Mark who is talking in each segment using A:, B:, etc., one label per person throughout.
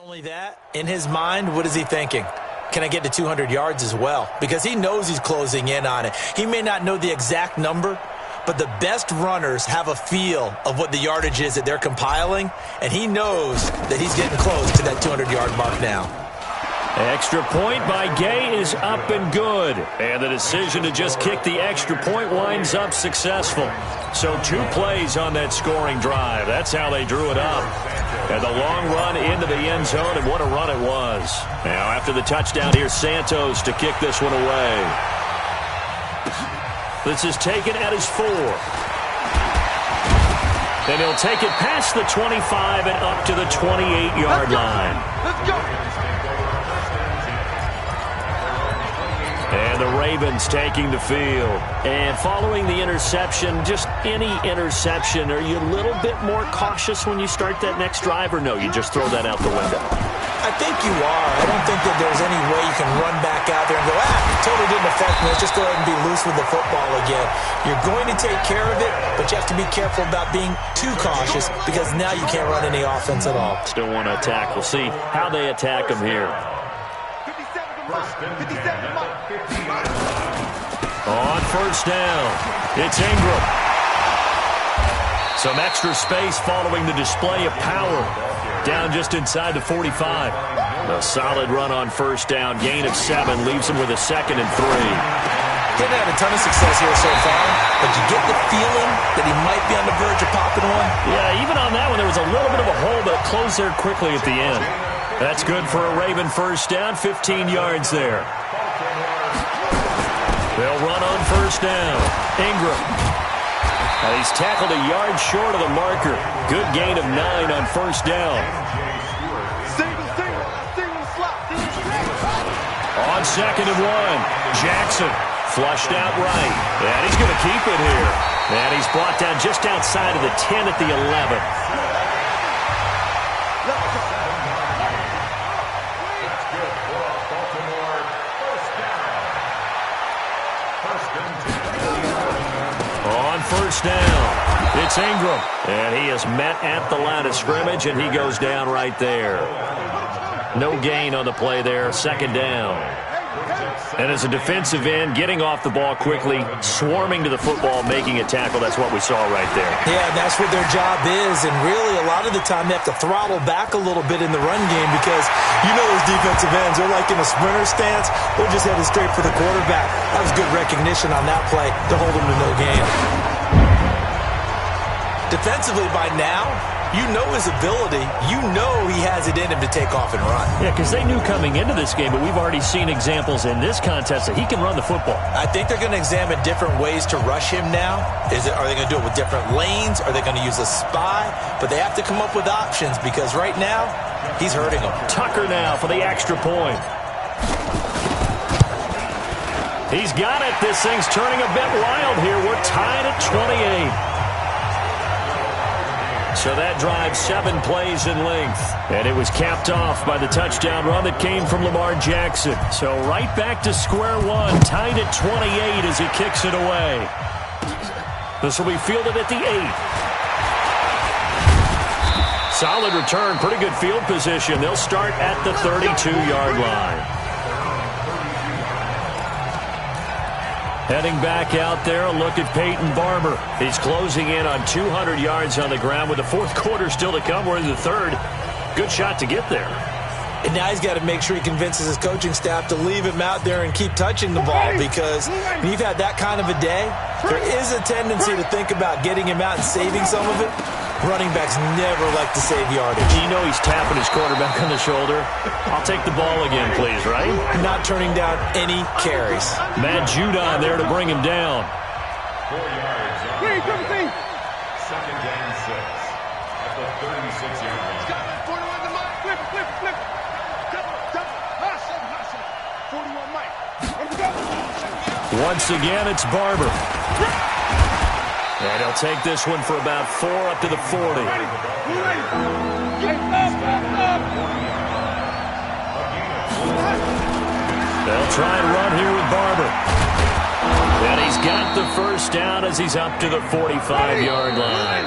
A: only that, in his mind, what is he thinking? Can I get to 200 yards as well? Because he knows he's closing in on it. He may not know the exact number, but the best runners have a feel of what the yardage is that they're compiling, and he knows that he's getting close to that 200-yard mark now.
B: Extra point by Gay is up and good. And the decision to just kick the extra point winds up successful. So 2 plays on that scoring drive. That's how they drew it up. And the long run into the end zone, and what a run it was. Now after the touchdown, here's Santos to kick this one away. This is taken at his 4. And he'll take it past the 25 and up to the 28-yard line.
C: Let's go.
B: And the Ravens taking the field. And following the interception, just any interception, are you a little bit more cautious when you start that next drive, or no, you just throw that out the window?
A: I think you are. I don't think that there's any way you can run back out there and go, totally didn't affect me. Let's just go ahead and be loose with the football again. You're going to take care of it, but you have to be careful about being too cautious because now you can't run any offense at all.
B: Still want to attack. We'll see how they attack them here.
C: 57.
B: On first down, it's Ingram. Some extra space following the display of power. Down just inside the 45. A solid run on first down. Gain of 7 leaves him with a 2nd and 3.
A: Didn't have a ton of success here so far, but you get the feeling that he might be on the verge of popping one.
B: Yeah, even on that one, there was a little bit of a hole, but it closed there quickly at the end. That's good for a Raven first down, 15 yards there. They'll run on first down. Ingram. He's tackled a yard short of the marker. Good gain of 9 on first down.
C: Single slot.
B: On 2nd and 1, Jackson flushed out right. And he's going to keep it here. And he's brought down just outside of the 10 at the 11. First down, it's Ingram, and he is met at the line of scrimmage, and he goes down right there. No gain on the play there, 2nd down. And as a defensive end, getting off the ball quickly, swarming to the football, making a tackle, that's what we saw right there.
A: Yeah, and that's what their job is, and really a lot of the time they have to throttle back a little bit in the run game because you know those defensive ends, they're like in a sprinter stance, they're just headed straight for the quarterback. That was good recognition on that play to hold them to no gain. Defensively by now, you know his ability. You know he has it in him to take off and run.
B: Yeah, because they knew coming into this game, but we've already seen examples in this contest that he can run the football.
A: I think they're going to examine different ways to rush him now. Are they going to do it with different lanes? Are they going to use a spy? But they have to come up with options because right now, he's hurting them.
B: Tucker now for the extra point. He's got it. This thing's turning a bit wild here. We're tied at 28. So that drives 7 plays in length. And it was capped off by the touchdown run that came from Lamar Jackson. So right back to square one, tied at 28 as he kicks it away. This will be fielded at the 8. Solid return, pretty good field position. They'll start at the 32-yard line. Heading back out there, a look at Peyton Barber. He's closing in on 200 yards on the ground with the 4th quarter still to come. We're in the 3rd. Good shot to get there.
A: And now he's got to make sure he convinces his coaching staff to leave him out there and keep touching the ball because when you've had that kind of a day, there is a tendency to think about getting him out and saving some of it. Running backs never like to save yardage.
B: You know he's tapping his quarterback on the shoulder. I'll take the ball again, please, right?
A: Not turning down any carries.
B: Matt Judon there to bring him down.
C: 4 yards. 2nd and 6 at the 36-yard line. Got it. 41 to Mike. Flip. Hustle. 41 Mike.
B: Once again, it's Barber. And he'll take this one for about 4 up to the 40.
C: They'll
B: try and run here with Barber. And he's got the first down as he's up to the 45-yard line.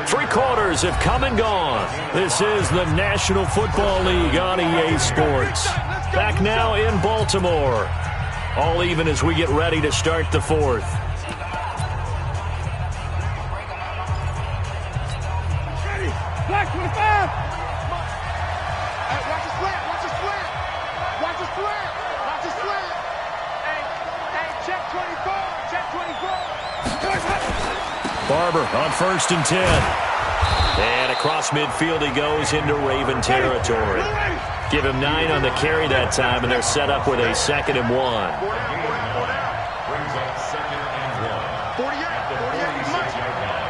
B: Three quarters have come and gone. This is the National Football League on EA Sports. Back now in Baltimore. All even as we get ready to start the fourth.
C: Black 25. Hey, watch the slant. Watch the slant. Watch the slant. Watch the slant. Hey, check 24. Check 24.
B: Barber on 1st and 10. And across midfield he goes into Raven territory. Give him 9 on the carry that time, and they're set up with a 2nd and 1.
C: Brings up 2nd and 1. 48.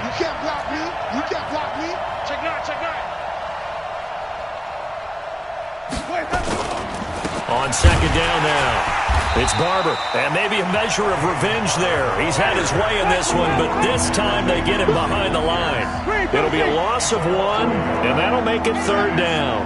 C: You can't block me. You can't block me. Check 9. Check 9.
B: On 2nd down now. It's Barber, and maybe a measure of revenge there. He's had his way in this one, but this time they get him behind the line. It'll be a loss of 1, and that'll make it 3rd down.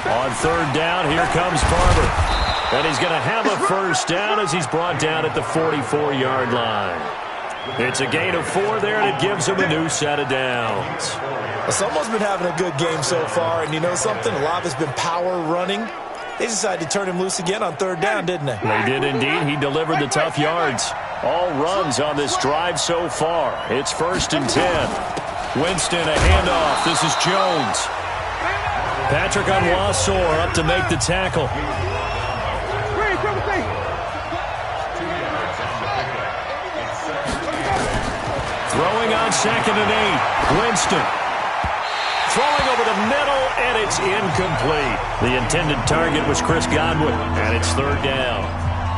B: On 3rd down, here comes Barber. And he's going to have a 1st down as he's brought down at the 44-yard line. It's a gain of 4 there, and it gives him a new set of downs.
A: Well, someone's been having a good game so far, and you know something? A lot of it's been power running. They decided to turn him loose again on 3rd down, didn't they?
B: They did indeed. He delivered the tough yards. All runs on this drive so far. It's 1st and 10. Winston, a handoff. This is Jones. Patrick Onwuasor up to make the tackle. Throwing on 2nd and 8. Winston. Throwing over the middle, and it's incomplete. The intended target was Chris Godwin, and it's 3rd down.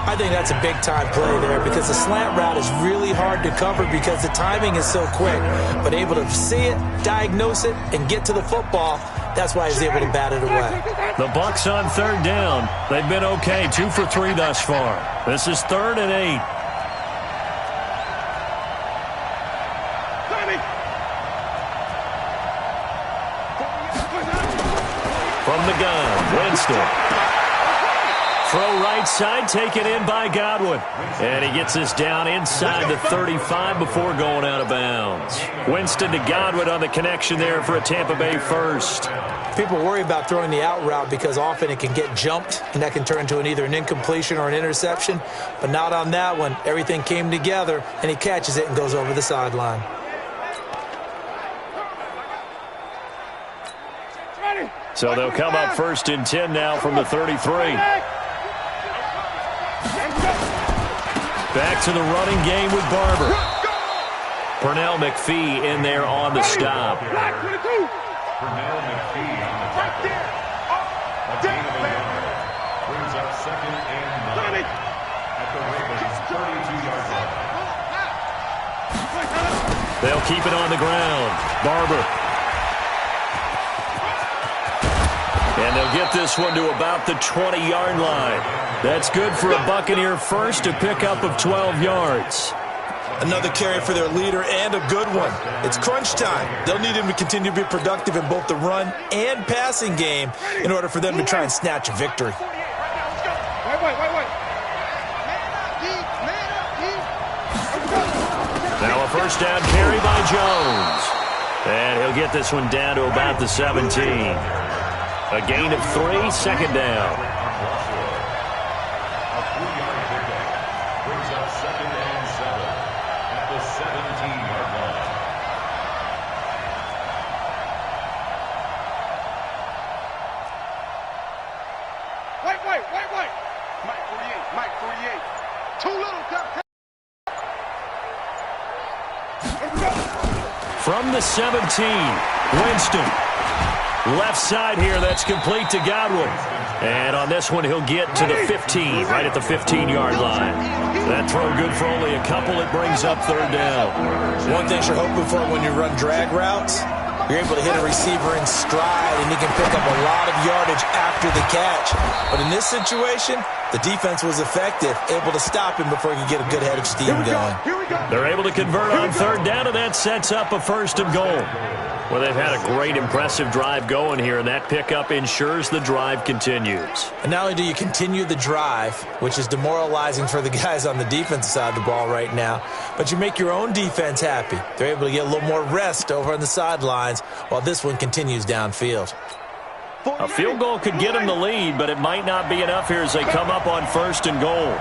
A: I think that's a big-time play there because the slant route is really hard to cover because the timing is so quick. But able to see it, diagnose it, and get to the football, that's why he's able to bat it away.
B: The Bucs on 3rd down. They've been okay, 2 for 3 thus far. This is 3rd and 8. From the gun, Winston. Throw right side, taken in by Godwin. And he gets this down inside the 35 before going out of bounds. Winston to Godwin on the connection there for a Tampa Bay 1st.
A: People worry about throwing the out route because often it can get jumped, and that can turn into either an incompletion or an interception. But not on that one. Everything came together, and he catches it and goes over the sideline.
B: So they'll come up 1st and 10 now from the 33. Back to the running game with Barber. Pernell McPhee in there on the stop.
C: Pernell McPhee on the tackle. A gain of 1 yard. Brings up 2nd and 9 at the Ravens' 32-yard line.
B: They'll keep it on the ground. Barber. And they'll get this one to about the 20-yard line. That's good for a Buccaneer first, a pickup of 12 yards.
A: Another carry for their leader and a good one. It's crunch time. They'll need him to continue to be productive in both the run and passing game in order for them to try and snatch a victory.
B: Now a 1st down carry by Jones. And he'll get this one down to about the 17. A gain of 3, 2nd down.
C: A 3-yard pickup brings up 2nd and 7 at the 17-yard line. Wait. Mike 48. Too little.
B: From the 17, Winston. Left side here, that's complete to Godwin. And on this one, he'll get to the 15, right at the 15-yard line. That throw good for only a couple. It brings up 3rd down.
A: One thing you're hoping for when you run drag routes, you're able to hit a receiver in stride, and he can pick up a lot of yardage after the catch. But in this situation, the defense was effective, able to stop him before he could get a good head of steam going.
B: They're able to convert on 3rd down, and that sets up a 1st and goal. Well, they've had a great, impressive drive going here, and that pickup ensures the drive continues.
A: And not only do you continue the drive, which is demoralizing for the guys on the defensive side of the ball right now, but you make your own defense happy. They're able to get a little more rest over on the sidelines while this one continues downfield.
B: A field goal could get them the lead, but it might not be enough here as they come up on 1st and goal.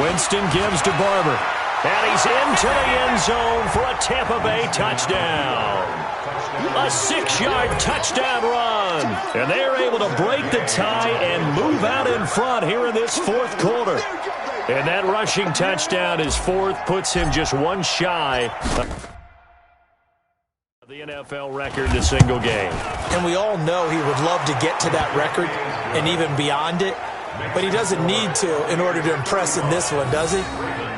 B: Winston gives to Barber. And he's into the end zone for a Tampa Bay touchdown. A 6-yard touchdown run. And they are able to break the tie and move out in front here in this 4th quarter. And that rushing touchdown, his 4th, puts him just one shy of the NFL record in a single game.
A: And we all know he would love to get to that record and even beyond it. But he doesn't need to in order to impress in this one, does he?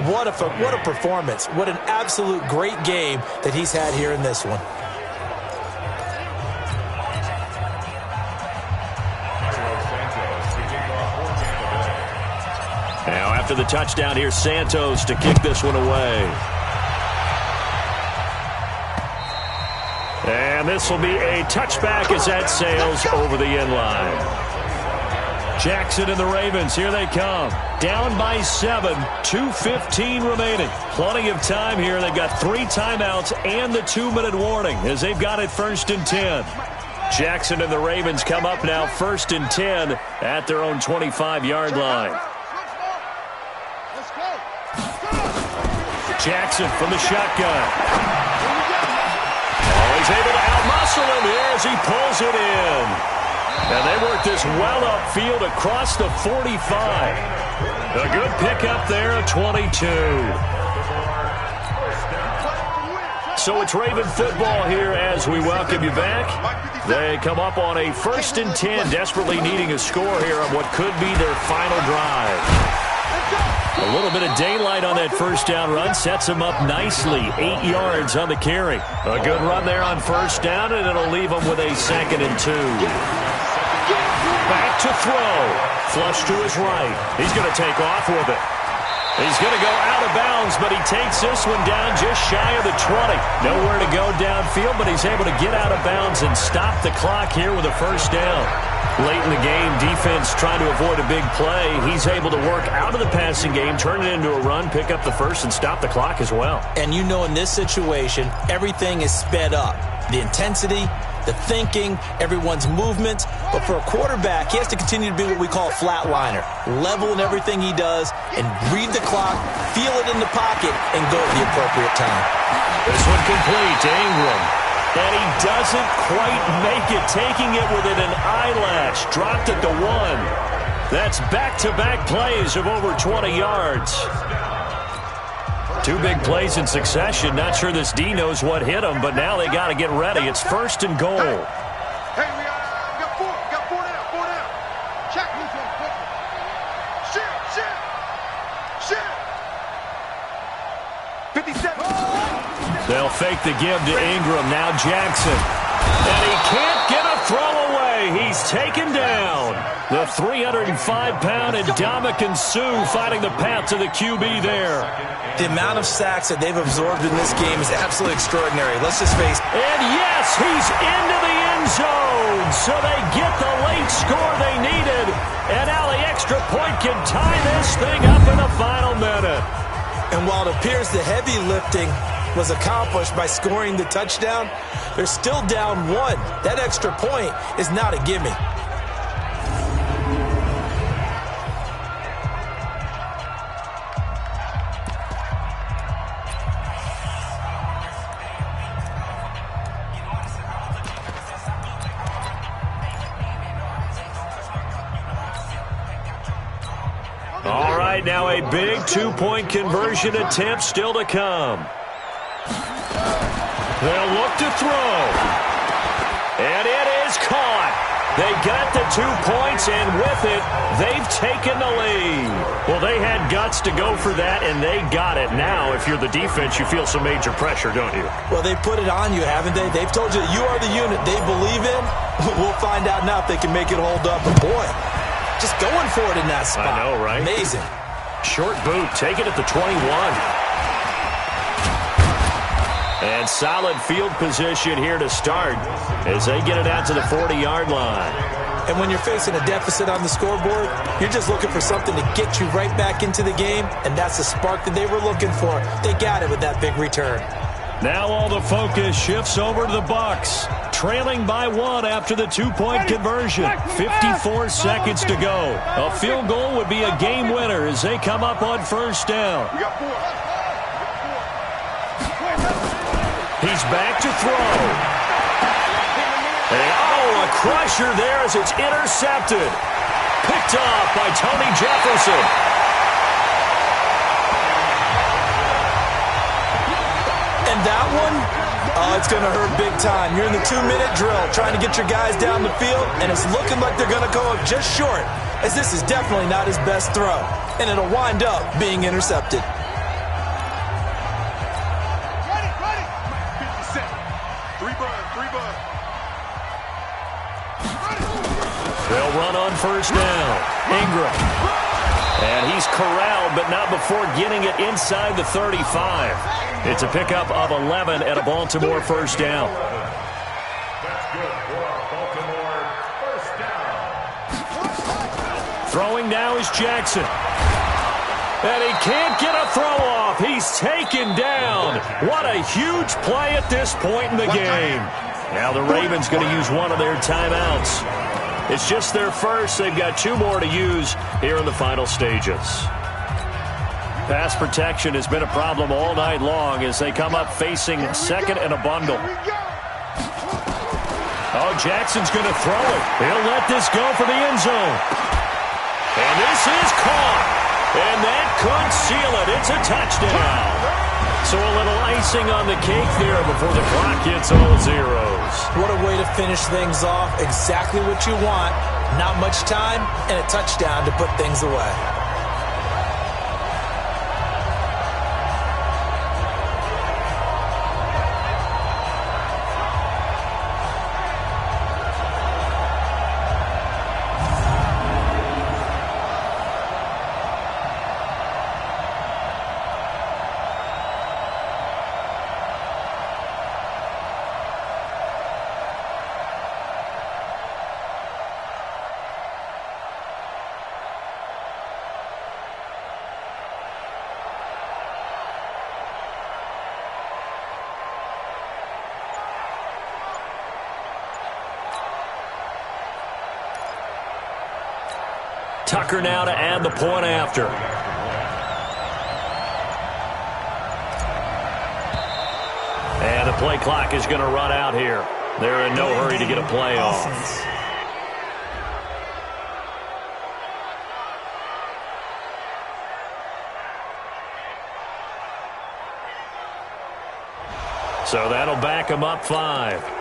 A: What a performance. What an absolute great game that he's had here in this one.
B: Now after the touchdown, here's Santos to kick this one away. And this will be a touchback as that sails over the end line. Jackson and the Ravens, here they come. Down by 7, 2:15 remaining. Plenty of time here. They've got 3 timeouts and the 2-minute warning as they've got it 1st and 10. Jackson and the Ravens come up now 1st and 10 at their own 25-yard line. Jackson from the shotgun. Oh, he's able to outmuscle him here as he pulls it in. And they work this well upfield across the 45. A good pickup there at 22. So it's Raven football here as we welcome you back. They come up on a 1st and 10, desperately needing a score here on what could be their final drive. A little bit of daylight on that 1st down run sets him up nicely. 8 yards on the carry. A good run there on 1st down, and it'll leave him with a 2nd and 2. Back to throw. Flush to his right. He's going to take off with it. He's going to go out of bounds, but he takes this one down just shy of the 20. Nowhere to go downfield, but he's able to get out of bounds and stop the clock here with a 1st down. Late in the game, defense trying to avoid a big play. He's able to work out of the passing game, turn it into a run, pick up the 1st, and stop the clock as well.
A: And you know in this situation, everything is sped up. The intensity, the thinking, everyone's movement. But for a quarterback, he has to continue to be what we call a flatliner. Level in everything he does and read the clock, feel it in the pocket, and go at the appropriate time.
B: This one complete to Ingram. And he doesn't quite make it, taking it within an eyelash. Dropped at the 1. That's back-to-back plays of over 20 yards. 2 big plays in succession. Not sure this D knows what hit him, but now they got to get ready. It's 1st and goal.
C: Hey, we got 4. We got 4 down. Check. Move on quickly. Shit. 57.
B: They'll fake the give to Ingram. Now Jackson. And he can't get a throw away. He's taken down. The 305-pound Ndamukong Suh finding the path to the QB there.
A: The amount of sacks that they've absorbed in this game is absolutely extraordinary. Let's just face it.
B: And yes, he's into the end zone. So they get the late score they needed. And now the extra point can tie this thing up in the final minute.
A: And while it appears the heavy lifting was accomplished by scoring the touchdown, they're still down 1. That extra point is not a gimme.
B: All right, now a big 2-point conversion attempt still to come. They'll look to throw. And it is caught. They got the 2 points, and with it, they've taken the lead. Well, they had guts to go for that, and they got it. Now, if you're the defense, you feel some major pressure, don't you?
A: Well, they put it on you, haven't they? They've told you that you are the unit they believe in. We'll find out now if they can make it hold up. But, boy, just going for it in that spot.
B: I know, right?
A: Amazing.
B: Short boot, take it at the 21. And solid field position here to start as they get it out to the 40-yard line.
A: And when you're facing a deficit on the scoreboard, you're just looking for something to get you right back into the game, and that's the spark that they were looking for. They got it with that big return.
B: Now all the focus shifts over to the Bucs, trailing by 1 after the two-point conversion. 54 seconds to go. A field goal would be a game winner as they come up on first down. He's back to throw. And, a crusher there as it's intercepted. Picked off by Tony Jefferson.
A: And that one, it's going to hurt big time. You're in the 2-minute drill trying to get your guys down the field, and it's looking like they're going to go up just short, as this is definitely not his best throw, and it'll wind up being intercepted.
B: They'll run on first down. Ingram. And he's corralled, but not before getting it inside the 35. It's a pickup of 11 at a Baltimore first down.
C: That's good for Baltimore first down.
B: Throwing now is Jackson. And he can't get a throw off. He's taken down. What a huge play at this point in the game. Now the Ravens going to use one of their timeouts. It's just their first. They've got 2 more to use here in the final stages. Pass protection has been a problem all night long as they come up facing second and a bundle. Oh, Jackson's going to throw it. He'll let this go for the end zone. And this is caught. And that could seal it. It's a touchdown. So a little icing on the cake there before the clock hits all zeros.
A: What a way to finish things off. Exactly what you want. Not much time and a touchdown to put things away.
B: Tucker now to add the point after. And the play clock is going to run out here. They're in no hurry to get a play off. So that'll back them up 5.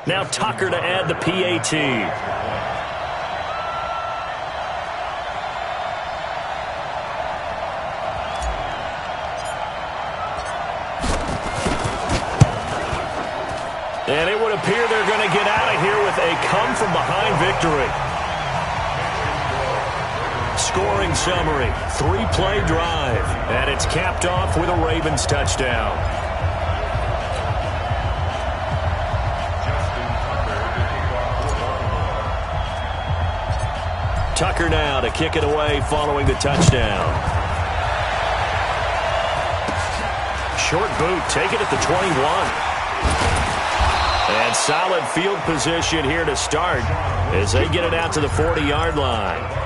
B: Now Tucker to add the PAT. And it would appear they're going to get out of here with a come-from-behind victory. Scoring summary, 3-play drive, and it's capped off with a Ravens touchdown. Tucker now to kick it away following the touchdown. Short boot, take it at the 21. And solid field position here to start as they get it out to the 40-yard line.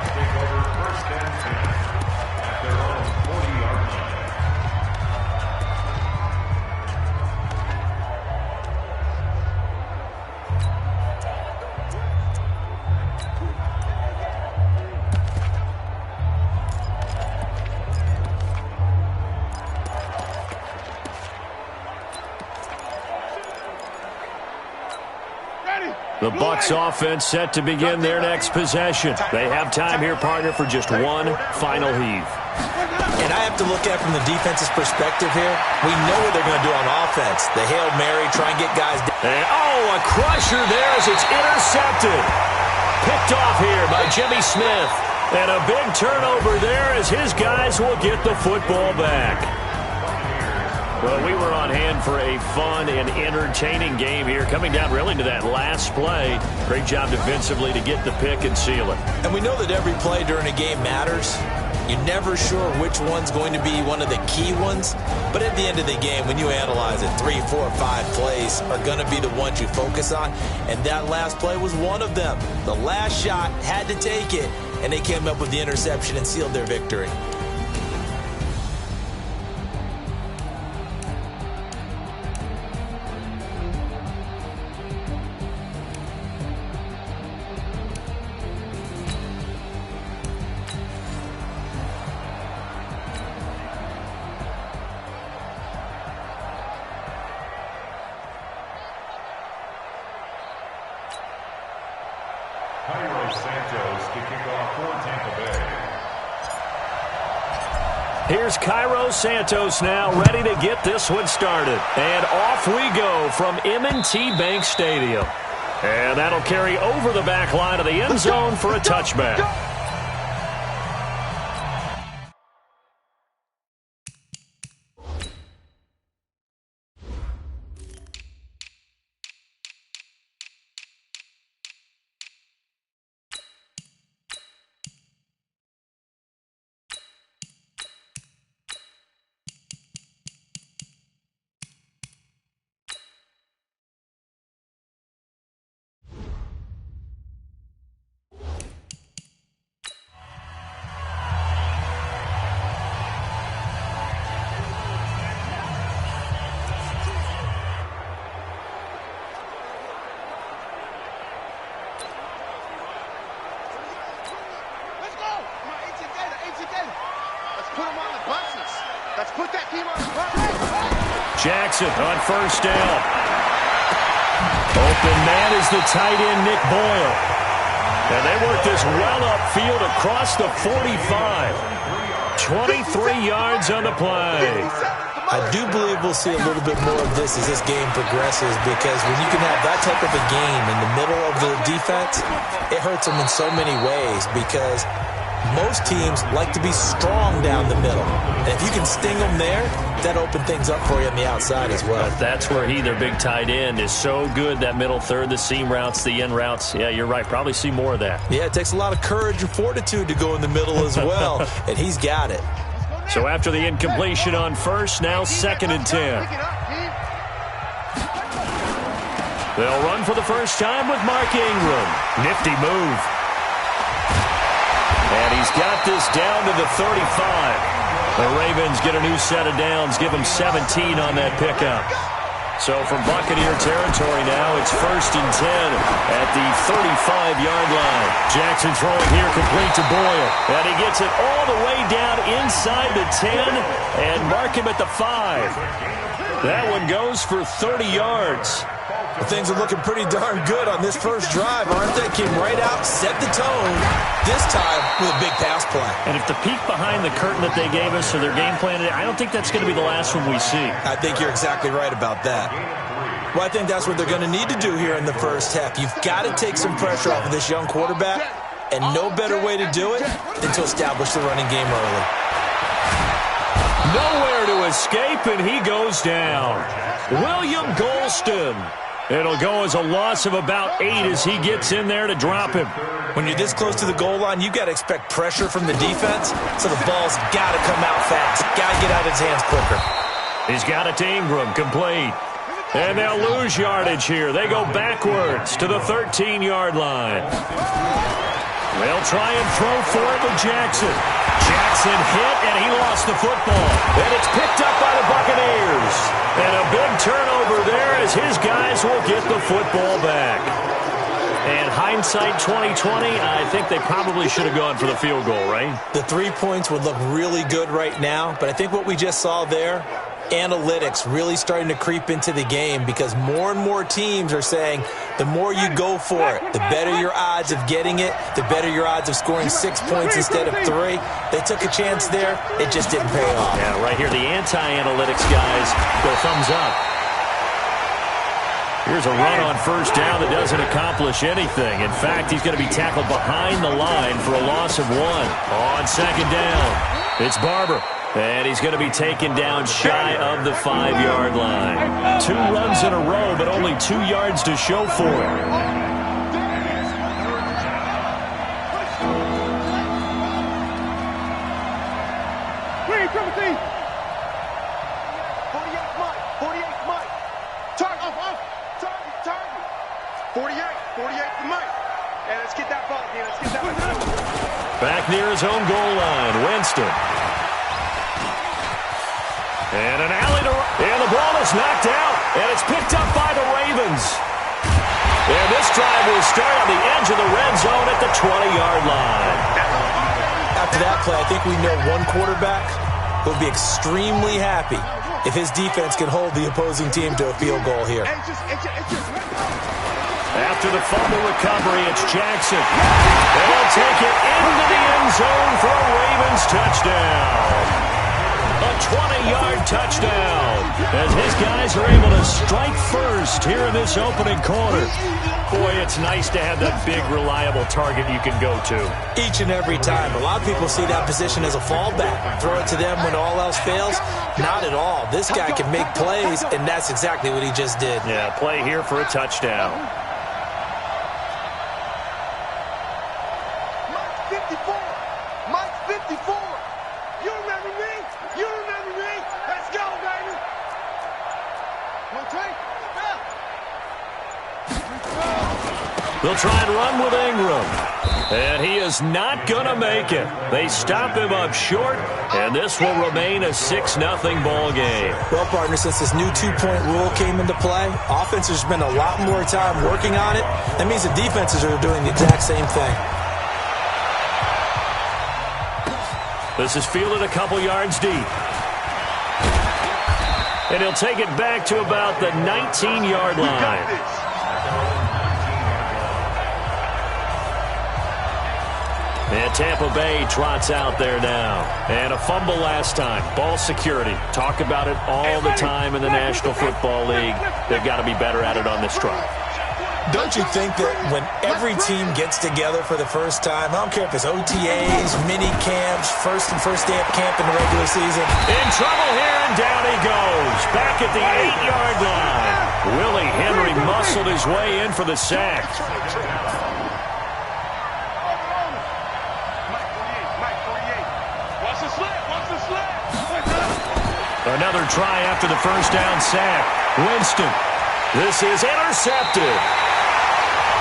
B: The The Bucs offense set to begin their next possession. They have time here, partner, for just one final heave.
A: And I have to look at it from the defense's perspective here. We know what they're going to do on offense. The Hail Mary, try and get guys down.
B: And, a crusher there as it's intercepted. Picked off here by Jimmy Smith. And a big turnover there as his guys will get the football back. Well, we were on hand for a fun and entertaining game here, coming down really to that last play. Great job defensively to get the pick and seal it.
A: And we know that every play during a game matters. You're never sure which one's going to be one of the key ones. But at the end of the game, when you analyze it, 3, 4, 5 plays are going to be the ones you focus on. And that last play was one of them. The last shot had to take it, and they came up with the interception and sealed their victory.
B: Here's Cairo Santos now, ready to get this one started. And off we go from M&T Bank Stadium. And that'll carry over the back line of the end zone for a touchback. Jackson on first down. Open man is the tight end, Nick Boyle. And they work this well upfield across the 45. 23 yards on the play.
A: I do believe we'll see a little bit more of this as this game progresses, because when you can have that type of a game in the middle of the defense, it hurts them in so many ways, because most teams like to be strong down the middle. And if you can sting them there, that opens things up for you on the outside as well.
B: But that's where their big tight end, is so good, that middle third, the seam routes, the in routes. Yeah, you're right. Probably see more of that.
A: Yeah, it takes a lot of courage and fortitude to go in the middle as well, and he's got it.
B: So after the incompletion on first, now 2nd and 10. They'll run for the first time with Mark Ingram. Nifty move. And he's got this down to the 35. The Ravens get a new set of downs, give them 17 on that pickup. So from Buccaneer territory now, it's 1st and 10 at the 35-yard line. Jackson throwing here, complete to Boyle. And he gets it all the way down inside the 10 and mark him at the 5. That one goes for 30 yards.
A: Well, things are looking pretty darn good on this first drive, aren't they? Came right out, set the tone, this time with a big pass play.
B: And if the peek behind the curtain that they gave us or their game plan, I don't think that's going to be the last one we see.
A: I think you're exactly right about that. Well, I think that's what they're going to need to do here in the first half. You've got to take some pressure off of this young quarterback, and no better way to do it than to establish the running game early.
B: Nowhere to escape, and he goes down. William Golston. It'll go as a loss of about 8 as he gets in there to drop him.
A: When you're this close to the goal line, you've got to expect pressure from the defense, so the ball's got to come out fast. Got to get out of his hands quicker.
B: He's got it to Ingram, complete. And they'll lose yardage here. They go backwards to the 13-yard line. They'll try and throw for it with Jackson. Jackson hit, and he lost the football. And it's picked up by the Buccaneers. And a big turnover there as his guys will get the football back. And hindsight 2020, I think they probably should have gone for the field goal, right?
A: The 3 points would look really good right now, but I think what we just saw there, analytics really starting to creep into the game because more and more teams are saying the more you go for it, the better your odds of getting it, the better your odds of scoring 6 points instead of 3. They took a chance there. It just didn't pay off.
B: Yeah, right here, the anti-analytics guys go thumbs up. Here's a run on first down that doesn't accomplish anything. In fact, he's going to be tackled behind the line for a loss of 1. On second down, it's Barber. And he's going to be taken down shy of the 5-yard line. 2 runs in a row, but only 2 yards to show for it. Back near his own goal line, Winston. And an alley to... And the ball is knocked out, and it's picked up by the Ravens. And this drive will start on the edge of the red zone at the 20-yard line.
A: After that play, I think we know one quarterback will be extremely happy if his defense can hold the opposing team to a field goal here.
B: After the fumble recovery, it's Jackson. They'll take it into the end zone for a Ravens touchdown. A 20-yard touchdown as his guys are able to strike first here in this opening quarter. Boy, it's nice to have that big, reliable target you can go to.
A: Each and every time. A lot of people see that position as a fallback. Throw it to them when all else fails. Not at all. This guy can make plays, and that's exactly what he just did.
B: Yeah, play here for a touchdown. They'll try and run with Ingram. And he is not going to make it. They stop him up short, and this will remain a 6-0 ball game.
A: Well, partner, since this new 2-point rule came into play, offenses spend a lot more time working on it. That means the defenses are doing the exact same thing.
B: This is fielded a couple yards deep. And he'll take it back to about the 19-yard line. And Tampa Bay trots out there now. And a fumble last time. Ball security. Talk about it all the time in the National Football League. They've got to be better at it on this drive.
A: Don't you think that when every team gets together for the first time, I don't care if it's OTAs, mini camps, first day of camp in the regular season.
B: In trouble here, and down he goes. Back at the 8-yard line. Willie Henry muscled his way in for the sack. Another try after the first down sack. Winston. This is intercepted.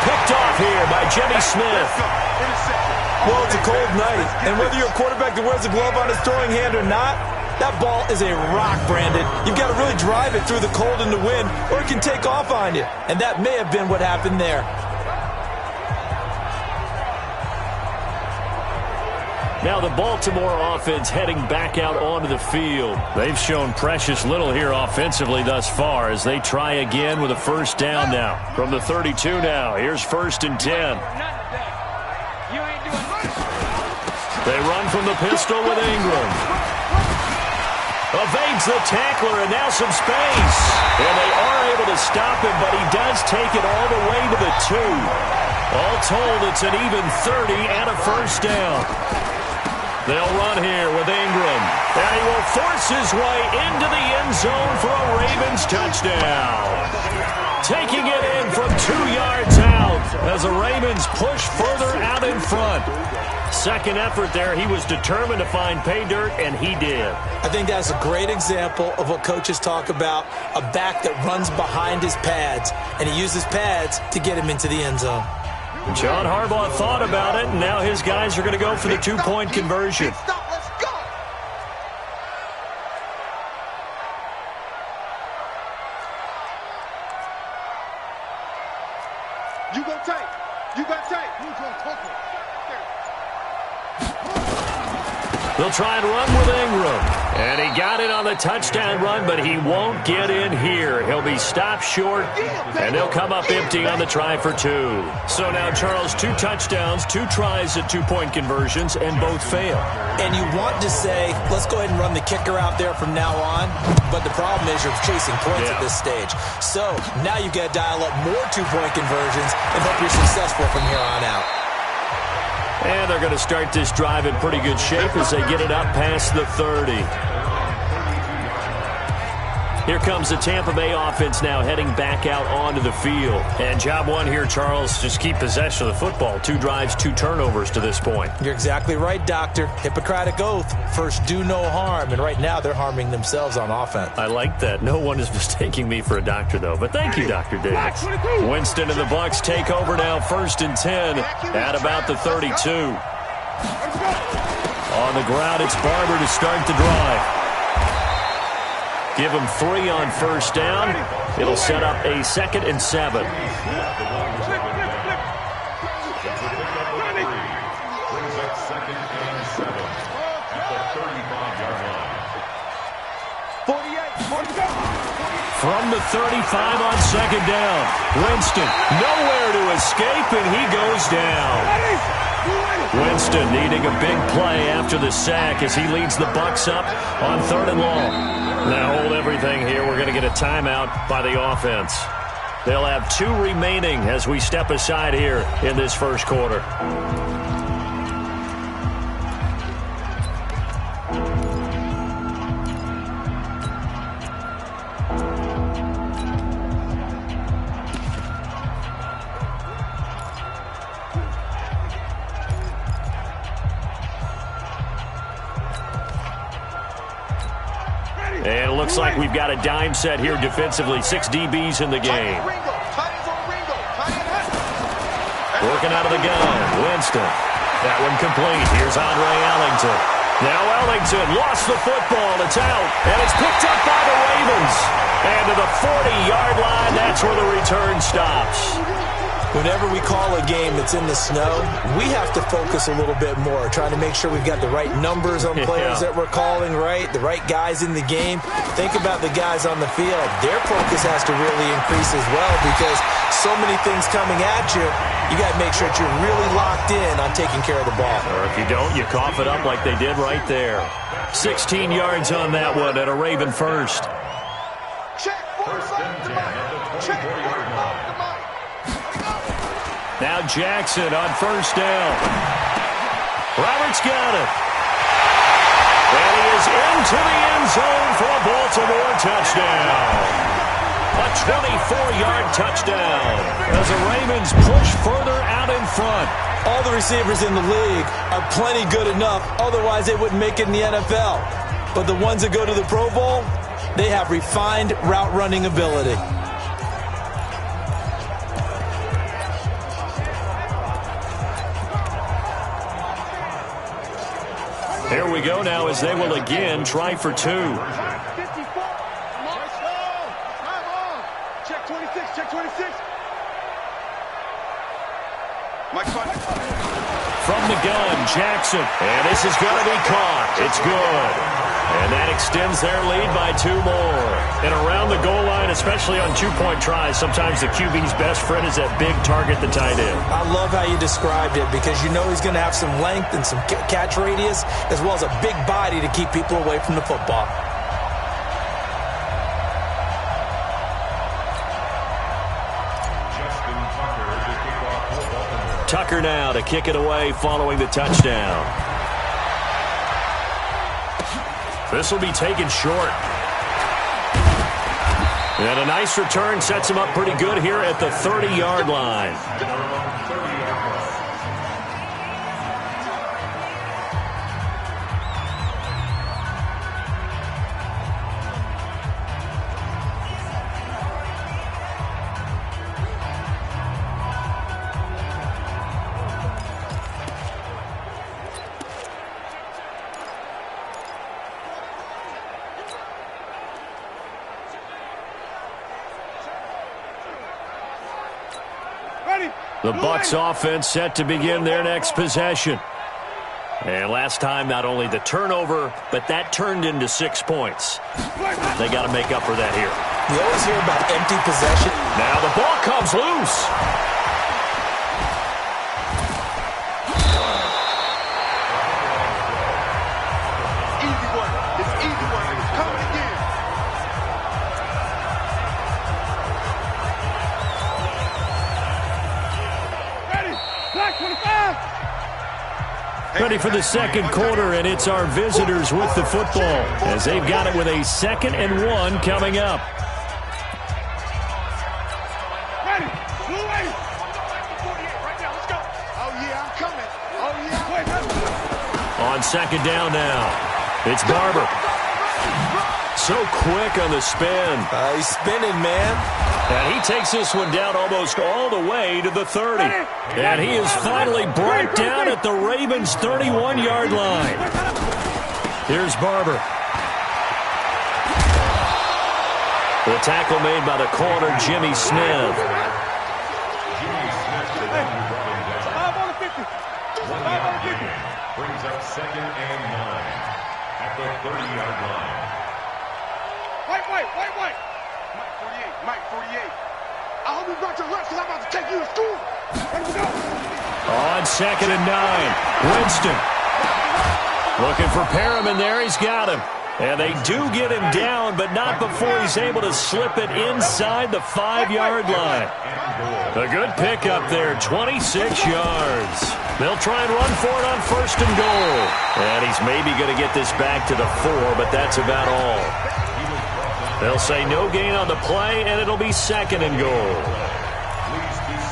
B: Picked off here by Jimmy Smith.
A: Well, it's a cold night, and whether you're a quarterback that wears a glove on his throwing hand or not, that ball is a rock, Brandon. You've got to really drive it through the cold and the wind, or it can take off on you. And that may have been what happened there.
B: Now the Baltimore offense heading back out onto the field. They've shown precious little here offensively thus far as they try again with a first down now. From the 32 now, here's 1st and 10. They run from the pistol with Ingram. Evades the tackler, and now some space. And they are able to stop him, but he does take it all the way to the 2. All told, it's an even 30 and a first down. They'll run here with Ingram. And he will force his way into the end zone for a Ravens touchdown. Taking it in from 2 yards out as the Ravens push further out in front. Second effort there, he was determined to find pay dirt, and he did.
A: I think that's a great example of what coaches talk about, a back that runs behind his pads, and he uses pads to get him into the end zone.
B: John Harbaugh thought about it, and now his guys are going to go for the 2-point conversion.
D: You got tape. You got tape.
B: They'll try and run with Ingram. And he got it on the touchdown run, but he won't get in here. He'll be stopped short, and they'll come up empty on the try for 2. So now, Charles, 2 touchdowns, 2 tries at 2-point conversions, and both fail.
A: And you want to say, let's go ahead and run the kicker out there from now on, but the problem is you're chasing points at this stage. So now you got to dial up more 2-point conversions and hope you're successful from here on out.
B: And they're going to start this drive in pretty good shape as they get it up past the 30. Here comes the Tampa Bay offense now heading back out onto the field. And job one here, Charles, just keep possession of the football. 2 drives, 2 turnovers to this point.
A: You're exactly right, Doctor. Hippocratic oath. First, do no harm. And right now, they're harming themselves on offense.
B: I like that. No one is mistaking me for a doctor, though. But thank you, Dr. Davis. Winston and the Bucs take over now, 1st and 10 at about the 32. On the ground, it's Barber to start the drive. Give him 3 on 1st down. It'll set up a 2nd and 7. From the 35 on 2nd down. Winston nowhere to escape, and he goes down. Winston needing a big play after the sack as he leads the Bucs up on 3rd and long. Now hold everything here. We're going to get a timeout by the offense. They'll have 2 remaining as we step aside here in this first quarter. And it looks like we've got a dime set here defensively. 6 DBs in the game. Working out of the gun. Winston. That one complete. Here's Andre Ellington. Now Ellington lost the football. It's out. And it's picked up by the Ravens. And to the 40-yard line, that's where the return stops.
A: Whenever we call a game that's in the snow, we have to focus a little bit more, trying to make sure we've got the right numbers on players that we're calling, right? The right guys in the game. Think about the guys on the field. Their focus has to really increase as well because so many things coming at you. You got to make sure that you're really locked in on taking care of the ball.
B: Or if you don't, you cough it up like they did right there. 16 yards on that one at a Raven first.
D: Check, 45 to Mike. Check, 45 to Mike.
B: Now Jackson on 1st down. Roberts got it. And he is into the end zone for a Baltimore touchdown. A 24-yard touchdown as the Ravens push further out in front.
A: All the receivers in the league are plenty good enough. Otherwise, they wouldn't make it in the NFL. But the ones that go to the Pro Bowl, they have refined route running ability.
B: Here we go now as they will again try for 2.
D: Check 26, check 26.
B: From the gun, Jackson. And this is going to be caught. It's good. And that extends their lead by 2 more. And around the goal line, especially on 2-point tries, sometimes the QB's best friend is that big target, the tight end.
A: I love how you described it because you know he's going to have some length and some catch radius as well as a big body to keep people away from the football.
B: Tucker now to kick it away following the touchdown. This will be taken short. And a nice return sets him up pretty good here at the 30-yard line. The Bucs offense set to begin their next possession. And last time, not only the turnover, but that turned into 6 points. They got to make up for that here.
A: You always hear about empty possession.
B: Now the ball comes loose.
D: Easy one. It's easy one. It's coming again. Ready. Black 25.
B: Ready for the second quarter, and it's our visitors with the football as they've got it with a 2nd and 1 coming up.
D: Ready. Blue wave. Right now, let's go. Oh, yeah, I'm coming. Oh, yeah.
B: On 2nd down now, it's Barber. So quick on the spin.
A: He's spinning, man.
B: And he takes this one down almost all the way to the 30. And he is finally brought down at the Ravens' 31-yard line. Here's Barber. The tackle made by the corner, Jimmy Smith.
D: 5 on the 50. 5 on the 50.
C: Brings up 2nd and 9 at the 30-yard line.
D: White. Mike 48. I hope you brought your lunch because I'm about to take you to school. Ready to go.
B: On 2nd and 9, Winston. Looking for Perriman there. He's got him. And they do get him down, but not before he's able to slip it inside the 5-yard line. A good pickup there, 26 yards. They'll try and run for it on 1st and goal. And he's maybe going to get this back to the 4, but that's about all. They'll say no gain on the play, and it'll be 2nd and goal.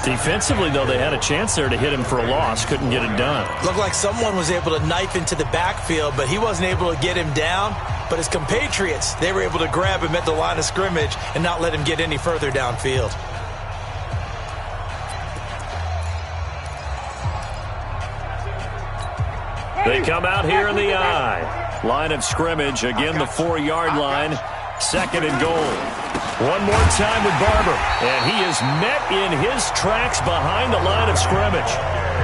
B: Defensively, though, they had a chance there to hit him for a loss. Couldn't get it done.
A: Looked like someone was able to knife into the backfield, but he wasn't able to get him down. But his compatriots, they were able to grab him at the line of scrimmage and not let him get any further downfield.
B: They come out here in the I. Line of scrimmage, again the 4-yard line. 2nd and goal. One more time with Barber. And he is met in his tracks behind the line of scrimmage.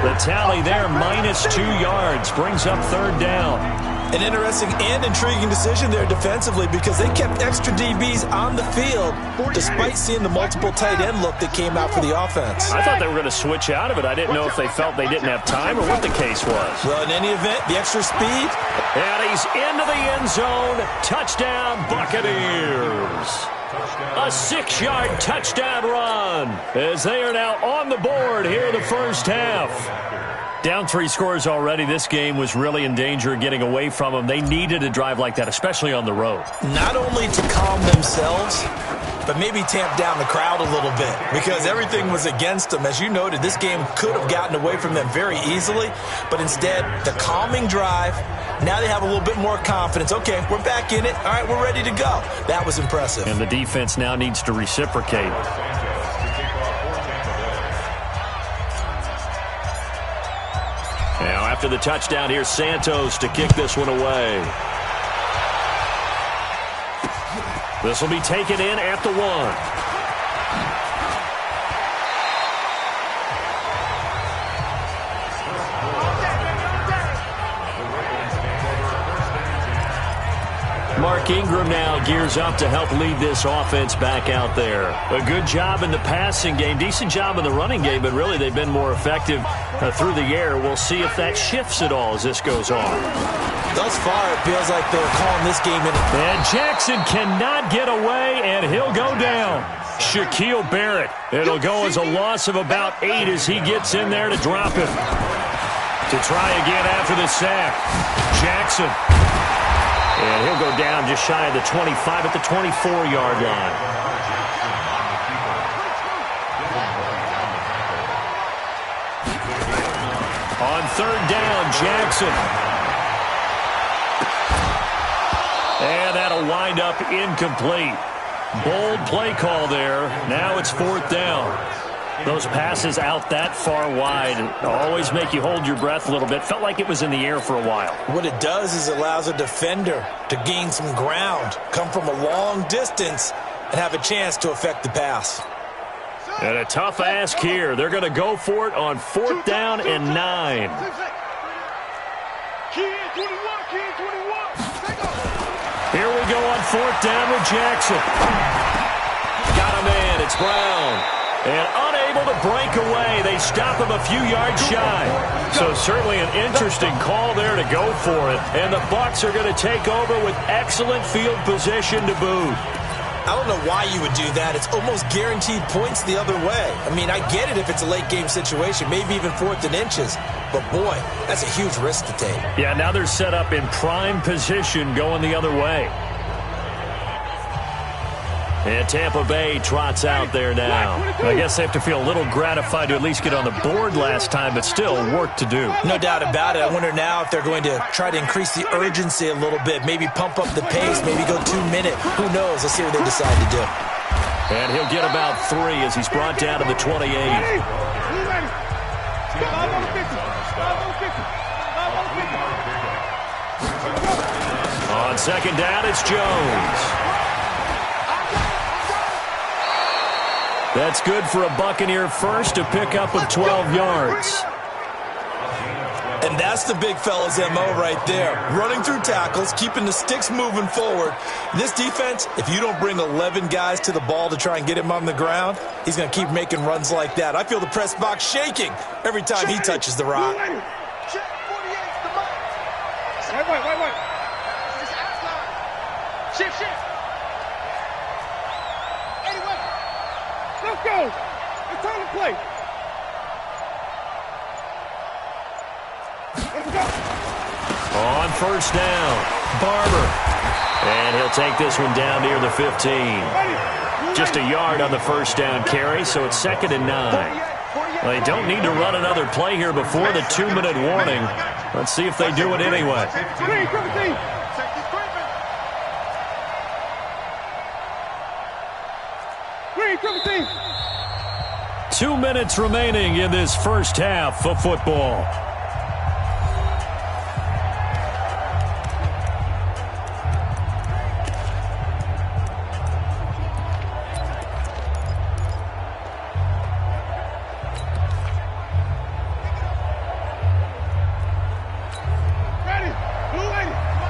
B: The tally there, -2 yards, brings up 3rd down.
A: An interesting and intriguing decision there defensively because they kept extra DBs on the field despite seeing the multiple tight end look that came out for the offense.
B: I thought they were going to switch out of it. I didn't know if they felt they didn't have time or what the case was.
A: Well, in any event, the extra speed.
B: And he's into the end zone. Touchdown, Buccaneers. A 6-yard touchdown run as they are now on the board here in the first half. Down 3 scores already. This game was really in danger of getting away from them. They needed a drive like that, especially on the road.
A: Not only to calm themselves, but maybe tamp down the crowd a little bit because everything was against them. As you noted, this game could have gotten away from them very easily, but instead, the calming drive, now they have a little bit more confidence. Okay, we're back in it. All right, we're ready to go. That was impressive.
B: And the defense now needs to reciprocate. Now, after the touchdown, here's Santos to kick this one away. This will be taken in at the 1. Mark Ingram now gears up to help lead this offense back out there. A good job in the passing game, decent job in the running game, but really they've been more effective through the air. We'll see if that shifts at all as this goes on.
A: Thus far, it feels like they're calling this game in.
B: And Jackson cannot get away, and he'll go down. Shaquille Barrett. It'll go as a loss of about 8 as he gets in there to drop him. To try again after the sack. Jackson. And he'll go down just shy of the 25 at the 24-yard line. On 3rd down, Jackson. And that'll wind up incomplete. Bold play call there. Now it's 4th down. Those passes out that far wide always make you hold your breath a little bit. Felt like it was in the air for a while.
A: What it does is it allows a defender to gain some ground, come from a long distance, and have a chance to affect the pass.
B: And a tough ask here. They're going to go for it on 4th down and 9.
D: Kid 21, kid 21. Take off.
B: Here we go on 4th down with Jackson. Got him in. It's Brown. And unable to break away. They stop him a few yards shy. So certainly an interesting call there to go for it. And the Bucs are going to take over with excellent field position to boot.
A: I don't know why you would do that. It's almost guaranteed points the other way. I mean, I get it if it's a late game situation, maybe even 4th and inches. But, boy, that's a huge risk to take.
B: Yeah, now they're set up in prime position going the other way. And Tampa Bay trots out there now. I guess they have to feel a little gratified to at least get on the board last time, but still work to do.
A: No doubt about it. I wonder now if they're going to try to increase the urgency a little bit, maybe pump up the pace, maybe go 2-minute. Who knows? Let's see what they decide to do.
B: And he'll get about 3 as he's brought down to the 28. On 2nd down, it's Jones. That's good for a Buccaneer first to pick up with 12 yards.
A: And that's the big fella's MO right there. Running through tackles, keeping the sticks moving forward. This defense, if you don't bring 11 guys to the ball to try and get him on the ground, he's going to keep making runs like that. I feel the press box shaking every time he touches the rock.
D: Wait. Shift. Let's go. It's time to play. Let's go.
B: On 1st down, Barber. And he'll take this one down near the 15. Just a yard on the 1st down carry, so it's 2nd and 9. Well, they don't need to run another play here before the 2-minute warning. Let's see if they do it anyway. 2 minutes remaining in this first half of football.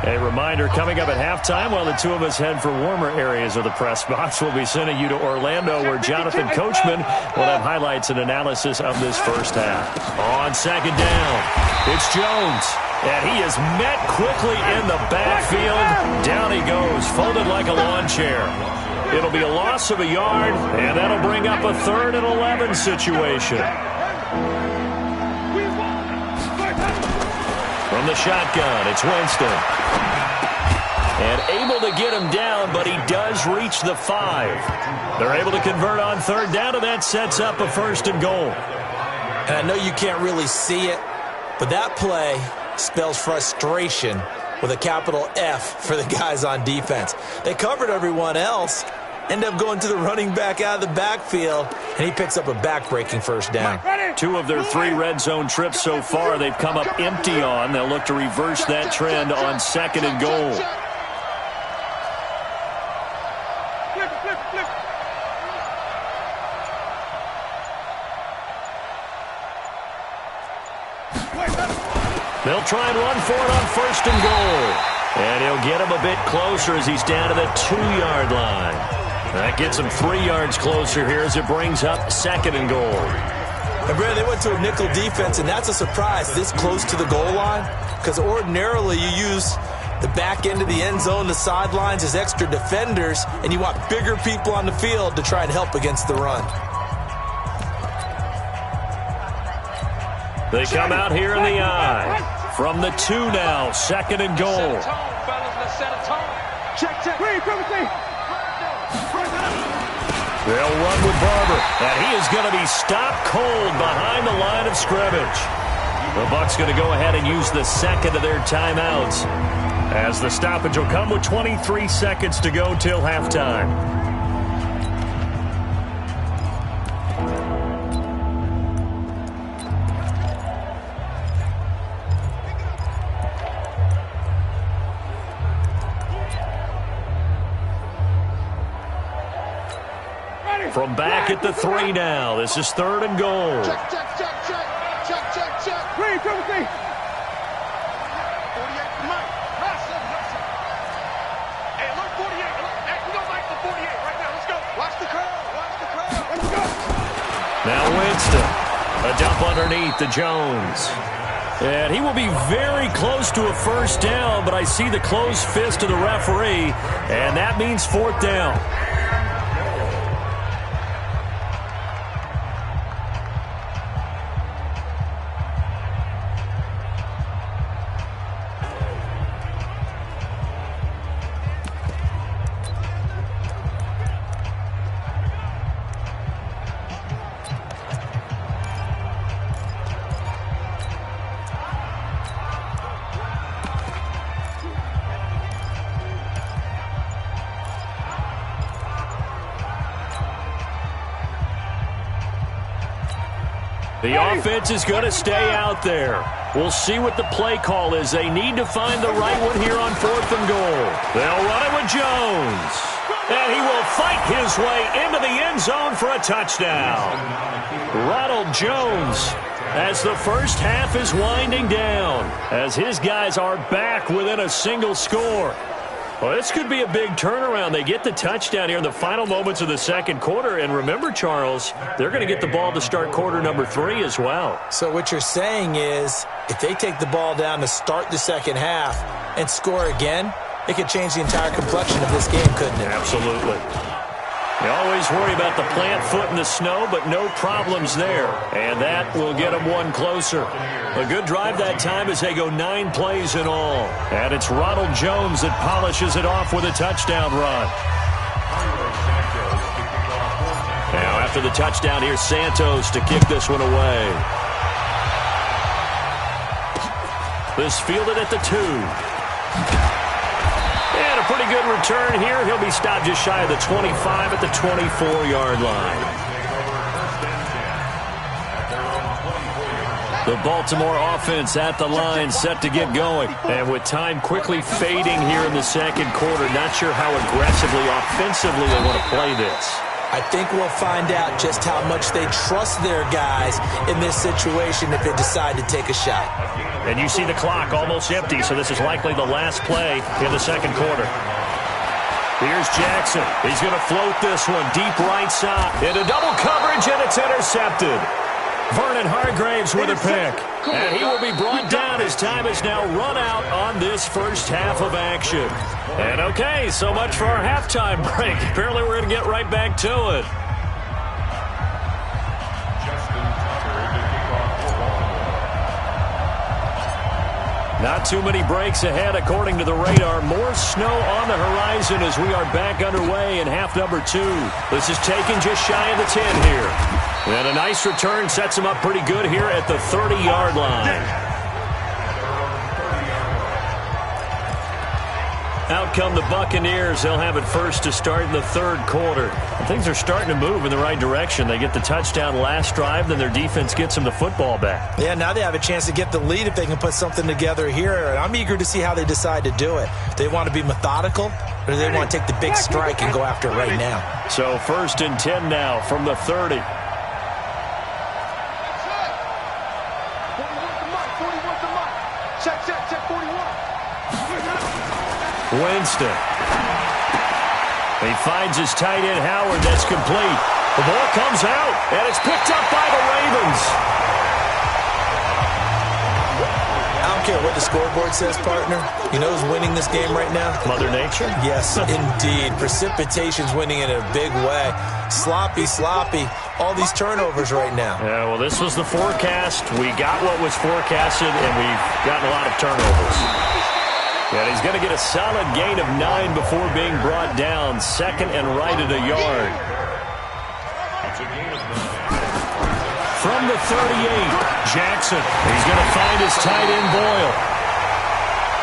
B: A reminder, coming up at halftime, while the two of us head for warmer areas of the press box, we'll be sending you to Orlando, where Jonathan Coachman will have highlights and analysis of this first half. On 2nd down, it's Jones. And he is met quickly in the backfield. Down he goes, folded like a lawn chair. It'll be a loss of a yard, and that'll bring up a 3rd and 11 situation. From the shotgun, it's Winston. And able to get him down, but he does reach the 5. They're able to convert on 3rd down, and that sets up a 1st and goal.
A: And I know you can't really see it, but that play spells frustration with a capital F for the guys on defense. They covered everyone else, end up going to the running back out of the backfield, and he picks up a back-breaking 1st down.
B: 2 of their 3 red zone trips so far they've come up empty on. They'll look to reverse that trend on 2nd and goal. They'll try and run for it on 1st and goal. And he'll get him a bit closer as he's down to the 2-yard line. That gets him 3 yards closer here as it brings up 2nd and goal.
A: And Brad, they went to a nickel defense, and that's a surprise this close to the goal line, because ordinarily you use the back end of the end zone, the sidelines as extra defenders, and you want bigger people on the field to try and help against the run.
B: They come out here in the eye. From the 2 now, 2nd and goal. They'll run with Barber, and he is going to be stopped cold behind the line of scrimmage. The Bucs going to go ahead and use the 2nd of their timeouts, as the stoppage will come with 23 seconds to go till halftime. From back at the 3 now. This is 3rd and goal.
D: Check.
B: Now Winston. A dump underneath to Jones. And he will be very close to a first down, but I see the closed fist of the referee, and that means fourth down. The offense is going to stay out there. We'll see what the play call is. They need to find the right one here on 4th and goal. They'll run it with Jones. And he will fight his way into the end zone for a touchdown. Ronald Jones, as the first half is winding down, as his guys are back within a single score. Well, this could be a big turnaround. They get the touchdown here in the final moments of the second quarter. And remember, Charles, they're going to get the ball to start quarter number 3 as well.
A: So what you're saying is if they take the ball down to start the second half and score again, it could change the entire complexion of this game, couldn't it?
B: Absolutely. You always worry about the plant foot in the snow, but no problems there. And that will get them one closer. A good drive that time as they go 9 plays in all. And it's Ronald Jones that polishes it off with a touchdown run. Now after the touchdown, here's Santos to kick this one away. This fielded at the 2. And a pretty good return here. He'll be stopped just shy of the 25 at the 24-yard line. The Baltimore offense at the line, set to get going. And with time quickly fading here in the second quarter, not sure how aggressively, offensively they want to play this.
A: I think we'll find out just how much they trust their guys in this situation if they decide to take a shot.
B: And you see the clock almost empty, so this is likely the last play in the second quarter. Here's Jackson. He's going to float this one deep right side. Into double coverage, and it's intercepted. Vernon Hargraves with a pick. And he will be brought down as time is now run out on this first half of action. And okay, so much for our halftime break. Apparently we're going to get right back to it. Not too many breaks ahead according to the radar. More snow on the horizon as we are back underway in half number 2. This is taken just shy of the 10 here. And a nice return sets him up pretty good here at the 30-yard line. Out come the Buccaneers. They'll have it first to start in the third quarter. Things are starting to move in the right direction. They get the touchdown last drive, then their defense gets them the football back.
A: Yeah, now they have a chance to get the lead if they can put something together here. And I'm eager to see how they decide to do it. Do they want to be methodical, or do they want to take the big strike and go after it right now?
B: So 1st and 10 now from the 30.
D: 41 to Mike. Check 41.
B: Winston. He finds his tight end, Howard. That's complete. The ball comes out, and it's picked up by the Ravens.
A: I don't care what the scoreboard says, partner. You know who's winning this game right now?
B: Mother Nature?
A: Yes, indeed. Precipitation's winning in a big way. Sloppy. All these turnovers right now.
B: Yeah, well, this was the forecast. We got what was forecasted, and we've gotten a lot of turnovers. And he's going to get a solid gain of 9 before being brought down. 2nd and right at a yard. From the 38, Jackson. He's going to find his tight end, Boyle.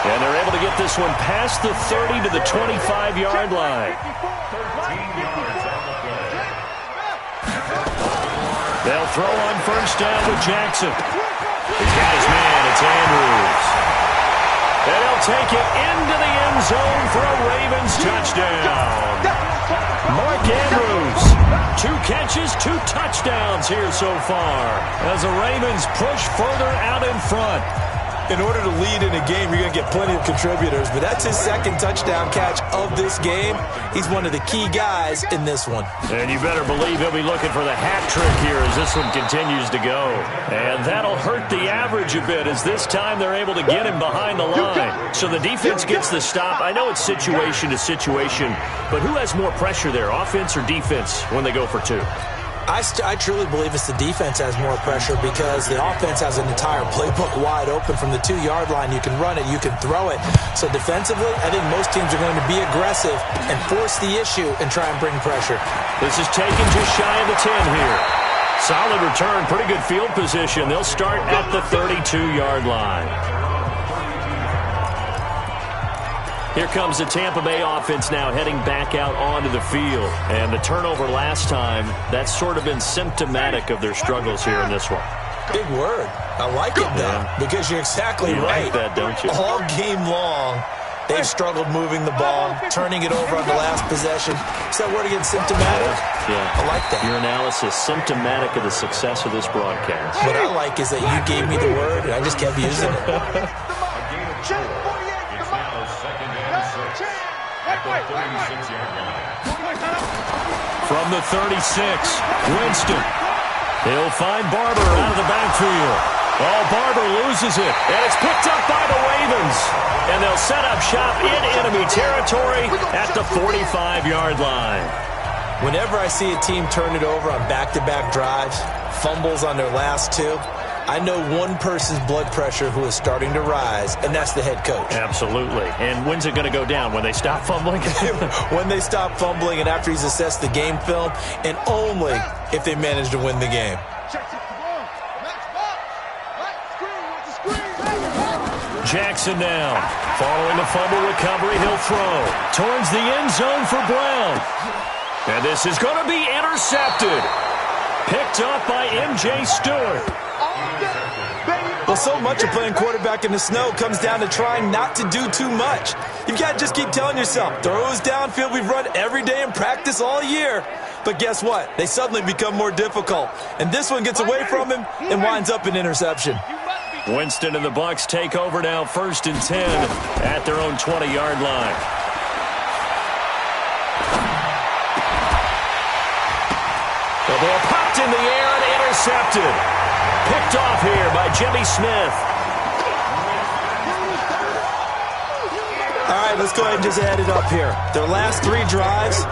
B: And they're able to get this one past the 30 to the 25-yard line. They'll throw on first down with Jackson. He's got his man. It's Andrews. And he'll take it into the end zone for a Ravens touchdown. Mark Andrews, 2 catches, 2 touchdowns here so far as the Ravens push further out in front.
A: In order to lead in a game, you're going to get plenty of contributors, but that's his second touchdown catch of this game. He's one of the key guys in this one.
B: And you better believe he'll be looking for the hat trick here as this one continues to go. And that'll hurt the average a bit as this time they're able to get him behind the line. So the defense gets the stop. I know it's situation to situation, but who has more pressure there, offense or defense, when they go for two?
A: I truly believe it's the defense has more pressure because the offense has an entire playbook wide open from the 2-yard line. You can run it, you can throw it. So defensively, I think most teams are going to be aggressive and force the issue and try and bring pressure.
B: This is taken just shy of the 10 here. Solid return, pretty good field position. They'll start at the 32-yard line. Here comes the Tampa Bay offense now heading back out onto the field. And the turnover last time, that's sort of been symptomatic of their struggles here in this one.
A: Big word. I like it, though, because you're exactly right.
B: You like that, don't you?
A: All game long, they've struggled moving the ball, turning it over on the last possession. Is that word again, symptomatic?
B: Yeah.
A: I like that.
B: Your analysis, symptomatic of the success of this broadcast.
A: What I like is that you gave me the word, and I just kept using it.
B: From the 36, Winston. He'll find Barber out of the backfield. Oh, Barber loses it, and it's picked up by the Ravens. And they'll set up shop in enemy territory at the 45-yard line.
A: Whenever I see a team turn it over on back-to-back drives, fumbles on their last two, I know one person's blood pressure who is starting to rise, and that's the head coach.
B: Absolutely. And when's it going to go down? When they stop fumbling?
A: When they stop fumbling and after he's assessed the game film, and only if they manage to win the game.
B: Jackson now. Following the fumble recovery, he'll throw. Towards the end zone for Brown. And this is going to be intercepted. Picked up by M.J. Stewart.
A: Well, so much of playing quarterback in the snow comes down to trying not to do too much. You've got to just keep telling yourself, throws downfield we've run every day in practice all year. But guess what? They suddenly become more difficult. And this one gets away from him and winds up an interception.
B: Winston and the Bucs take over now, 1st and 10 at their own 20-yard line. The ball popped in the air and intercepted. Picked off here by Jimmy Smith.
A: All right, let's go ahead and just add it up here. Their last 3 drives,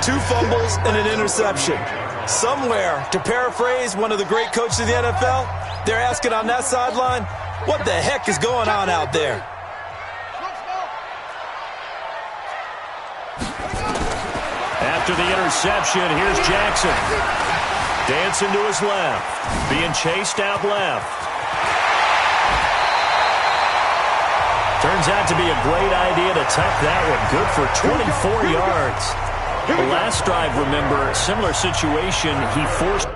A: 2 fumbles and an interception. Somewhere, to paraphrase one of the great coaches of the NFL, they're asking on that sideline, what the heck is going on out there?
B: After the interception, here's Jackson. Dancing to his left. Being chased out left. Turns out to be a great idea to tuck that one. Good for 24 yards. The last drive, remember, similar situation. He forced...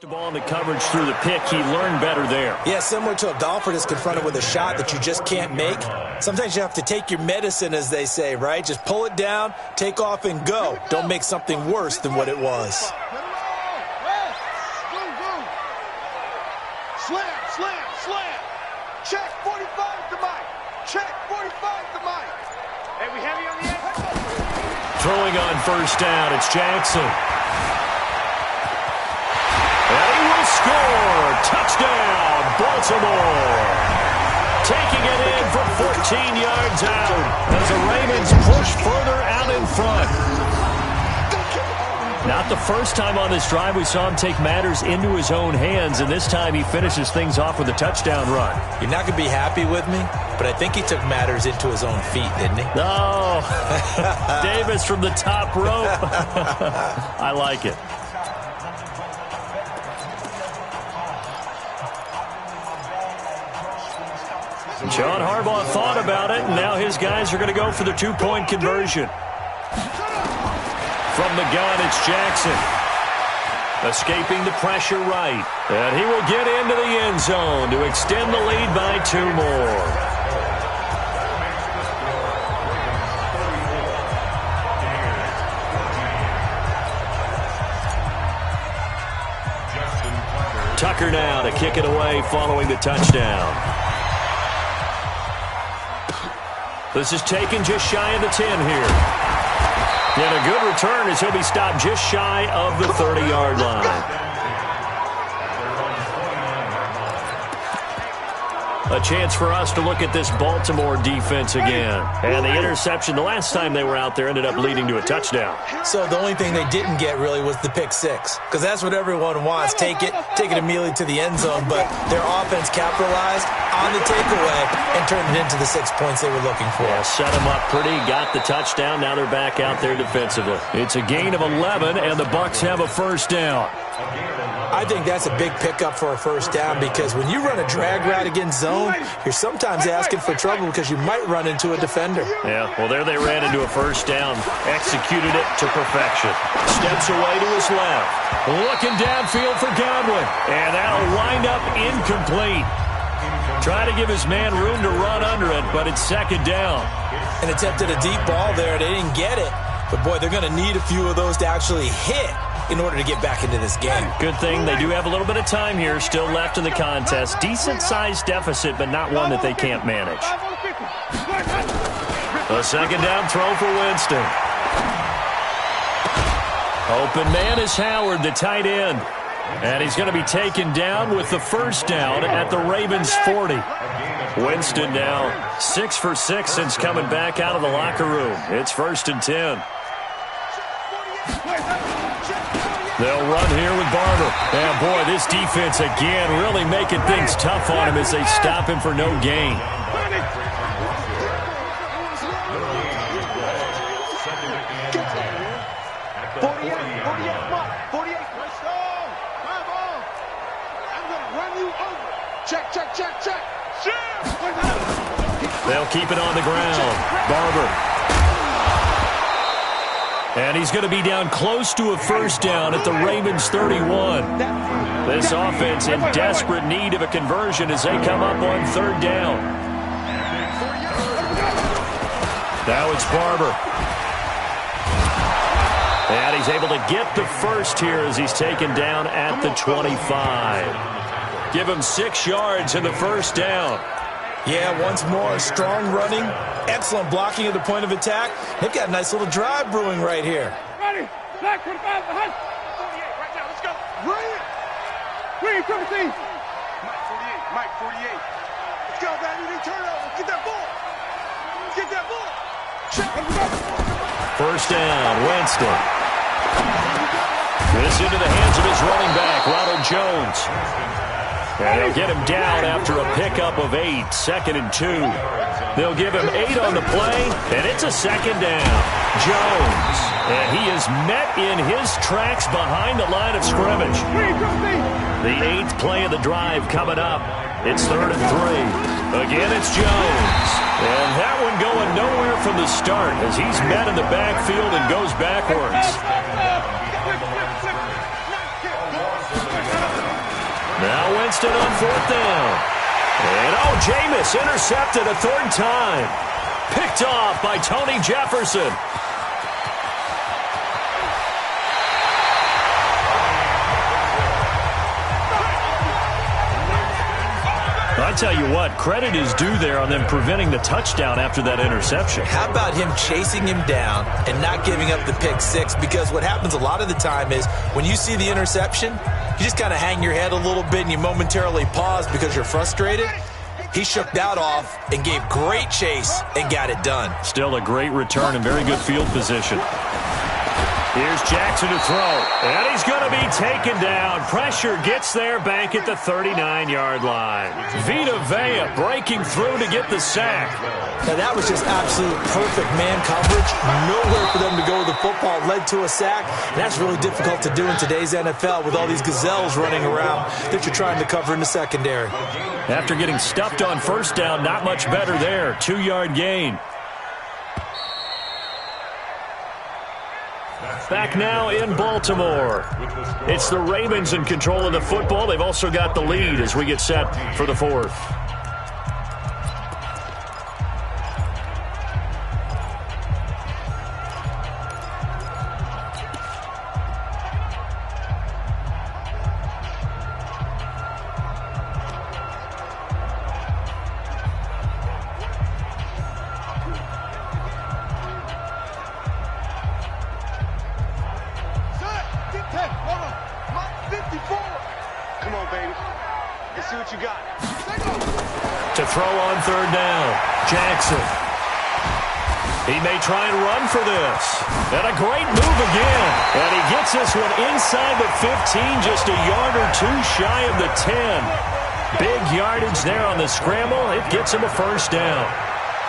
B: The ball in the coverage through the pick. He learned better there.
A: Yeah, similar to a golfer that's confronted with a shot that you just can't make. Sometimes you have to take your medicine, as they say, right? Just pull it down, take off, and go. Don't make something worse than what it was.
D: Slam, slam, slam. Check 45 to Mike. Check 45 to Mike. Hey, we heavy on the edge.
B: Throwing on 1st down, it's Jackson. And he will score. Touchdown, Baltimore. Taking it in from 14 yards out as the Ravens push further out in front. Not the first time on this drive we saw him take matters into his own hands, and this time he finishes things off with a touchdown run.
A: You're not going to be happy with me, but I think he took matters into his own feet, didn't he?
B: Oh, Davis from the top rope. I like it. John Harbaugh thought about it, and now his guys are going to go for the two-point conversion. From the gun, it's Jackson. Escaping the pressure right. And he will get into the end zone to extend the lead by 2 more. Tucker now to kick it away following the touchdown. This is taken just shy of the 10 here. And a good return as he'll be stopped just shy of the 30-yard line. A chance for us to look at this Baltimore defense again. And the interception the last time they were out there ended up leading to a touchdown.
A: So the only thing they didn't get really was the pick six, because that's what everyone wants. Take it immediately to the end zone. But their offense capitalized on the takeaway and turned it into the 6 points they were looking for.
B: Yeah, set them up pretty, got the touchdown. Now they're back out there defensively. It's a gain of 11, and the Bucs have a first down.
A: I think that's a big pickup for a first down, because when you run a drag route against zone, you're sometimes asking for trouble because you might run into a defender.
B: Yeah, well, there they ran into a first down. Executed it to perfection. Steps away to his left. Looking downfield for Godwin. And that'll wind up incomplete. Try to give his man room to run under it, but it's second down.
A: And attempted a deep ball there. They didn't get it. But, boy, they're going to need a few of those to actually hit in order to get back into this game.
B: Good thing they do have a little bit of time here still left in the contest. Decent-sized deficit, but not one that they can't manage. A second down throw for Winston. Open man is Howard, the tight end. And he's going to be taken down with the first down at the Ravens' 40. Winston now 6 for 6 since coming back out of the locker room. It's 1st and 10. They'll run here with Barber. And, boy, this defense again really making things tough on him as they stop him for no gain.
D: Check.
B: They'll keep it on the ground. Barber. And he's going to be down close to a first down at the Ravens' 31. This offense in desperate need of a conversion as they come up on 3rd down. Now it's Barber. And he's able to get the first here as he's taken down at the 25. Give him 6 yards in the first down.
A: Yeah, once more, strong running, excellent blocking at the point of attack. They've got a nice little drive brewing right here.
D: Ready? Black 45, behind. 48, right now, let's go. Right. Green, 17. Mike 48. Let's go, baby. They turn over. Get that ball. Get that ball. Check.
B: First down, Winston. This into the hands of his running back, Ronald Jones. And they'll get him down after a pickup of 8, 2nd and 2. They'll give him 8 on the play, and it's a second down. Jones, and he is met in his tracks behind the line of scrimmage. The 8th play of the drive coming up. It's 3rd and 3. Again, it's Jones. And that one going nowhere from the start as he's met in the backfield and goes backwards. Now Winston on 4th down. And, Jameis intercepted a 3rd time. Picked off by Tony Jefferson. I tell you what, credit is due there on them preventing the touchdown after that interception.
A: How about him chasing him down and not giving up the pick 6? Because what happens a lot of the time is when you see the interception, you just kind of hang your head a little bit and you momentarily pause because you're frustrated. He shook that off and gave great chase and got it done.
B: Still a great return and very good field position. Here's Jackson to throw, and he's going to be taken down. Pressure gets there back at the 39-yard line. Vita Vea breaking through to get the sack.
A: Now, that was just absolute perfect man coverage. Nowhere for them to go with the football. Led to a sack, and that's really difficult to do in today's NFL with all these gazelles running around that you're trying to cover in the secondary.
B: After getting stuffed on first down, not much better there. 2-yard gain. Back now in Baltimore. It's the Ravens in control of the football. They've also got the lead as we get set for the fourth. To throw on third down, Jackson. He may try and run for this. And a great move again. And he gets this one inside the 15, just a yard or two shy of the 10. Big yardage there on the scramble. It gets him a first down.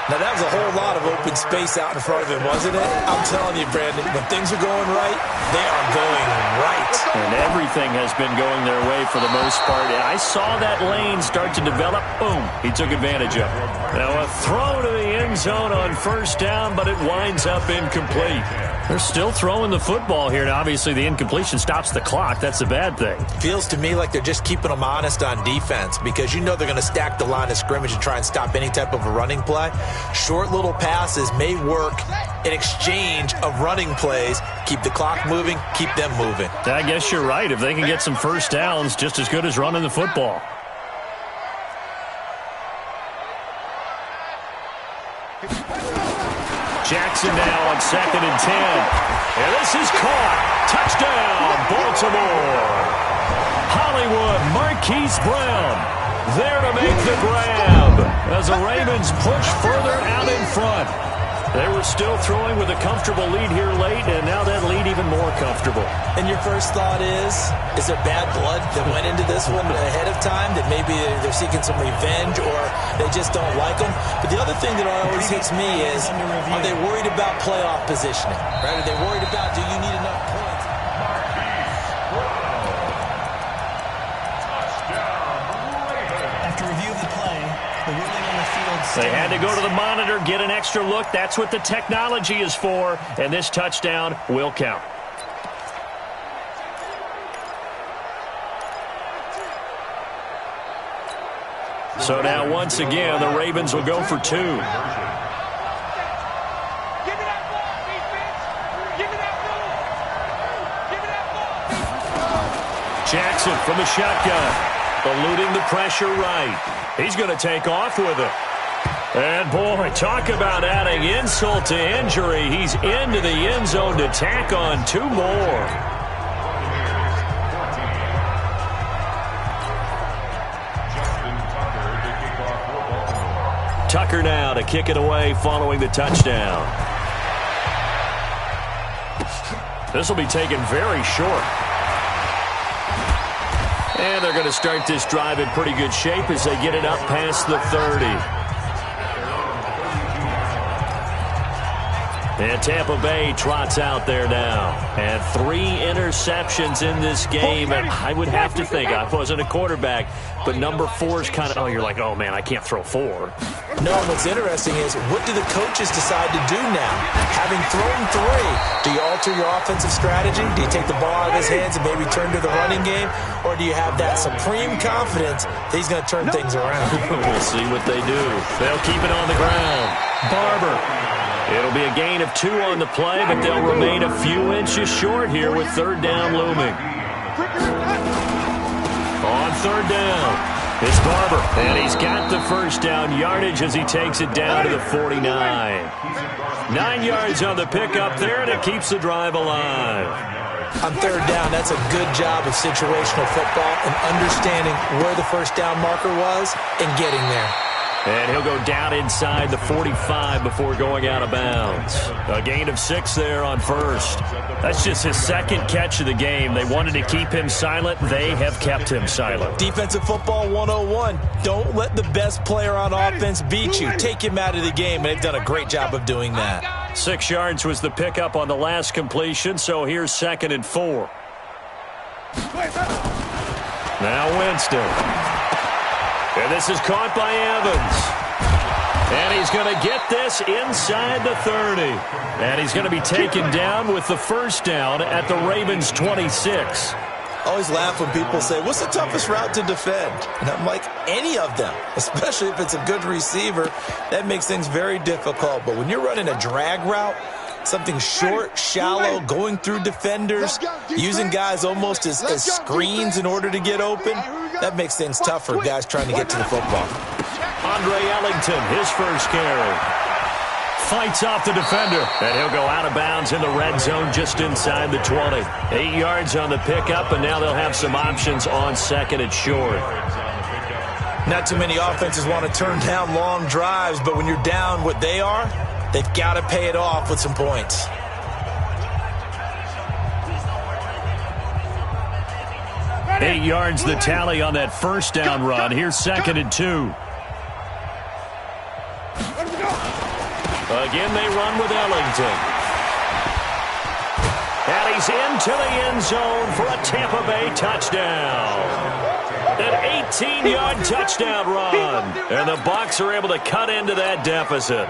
A: Now, that was a whole lot of open space out in front of him, wasn't it? I'm telling you, Brandon, when things are going right, they are going right.
B: And everything has been going their way for the most part. I saw that lane start to develop. Boom. He took advantage of it. Now, a throw to the end zone on first down, but it winds up incomplete. They're still throwing the football here. Now, obviously, the incompletion stops the clock. That's the bad thing.
A: Feels to me like they're just keeping them honest on defense because you know they're going to stack the line of scrimmage and try and stop any type of a running play. Short little passes may work in exchange of running plays. Keep the clock moving, keep them moving.
B: I guess you're right. If they can get some first downs, just as good as running the football. Jackson now on 2nd and 10. And this is caught. Touchdown, Baltimore. Hollywood, Marquise Brown there to make the grab as the Ravens push further out in front. They were still throwing with a comfortable lead here late, and now that lead even more comfortable.
A: And your first thought is there bad blood that went into this one ahead of time, that maybe they're seeking some revenge or they just don't like them? But the other thing that always hits me is, are they worried about playoff positioning? Right? Are they worried about, do you need enough points?
E: After review of the play, the ruling on the field stands.
B: They had to go to the monitor, get an extra look. That's what the technology is for, and this touchdown will count. So now, once again, the Ravens will go for two. Jackson from the shotgun, eluding the pressure right. He's going to take off with it. And, boy, talk about adding insult to injury. He's into the end zone to tack on two more. Tucker now to kick it away following the touchdown. This will be taken very short. And they're going to start this drive in pretty good shape as they get it up past the 30. And Tampa Bay trots out there now. And 3 interceptions in this game. And I would have to think, I wasn't a quarterback, but number 4 is kind of, you're like, oh, man, I can't throw 4.
A: No, what's interesting is, what do the coaches decide to do now? Having thrown 3, do you alter your offensive strategy? Do you take the ball out of his hands and maybe turn to the running game? Or do you have that supreme confidence that he's going to turn things around?
B: We'll see what they do. They'll keep it on the ground. Barber. It'll be a gain of 2 on the play, but they'll remain a few inches short here with third down looming. On third down, it's Barber, and he's got the first down yardage as he takes it down to the 49. 9 yards on the pickup there, and it keeps the drive alive.
A: On third down, that's a good job of situational football and understanding where the first down marker was and getting there.
B: And he'll go down inside the 45 before going out of bounds. A gain of 6 there on first. That's just his second catch of the game. They wanted to keep him silent. They have kept him silent.
A: Defensive football 101. Don't let the best player on offense beat you. Take him out of the game. They've done a great job of doing that.
B: 6 yards was the pickup on the last completion, so here's 2nd and 4. Now Winston. And this is caught by Evans. And he's going to get this inside the 30. And he's going to be taken down with the first down at the Ravens' 26.
A: Always laugh when people say, what's the toughest route to defend? And I'm like, any of them, especially if it's a good receiver. That makes things very difficult. But when you're running a drag route, something short, shallow, going through defenders, using guys almost as screens in order to get open, that makes things tough for guys trying to get to the football.
B: Andre Ellington, his first carry. Fights off the defender, and he'll go out of bounds in the red zone just inside the 20. 8 yards on the pickup, and now they'll have some options on 2nd and short.
A: Not too many offenses want to turn down long drives, but when you're down what they are, they've got to pay it off with some points.
B: Eight yards the tally on that first down run. Here's 2nd and 2. Again, they run with Ellington. And he's into the end zone for a Tampa Bay touchdown. An 18-yard touchdown run. And the Bucs are able to cut into that deficit.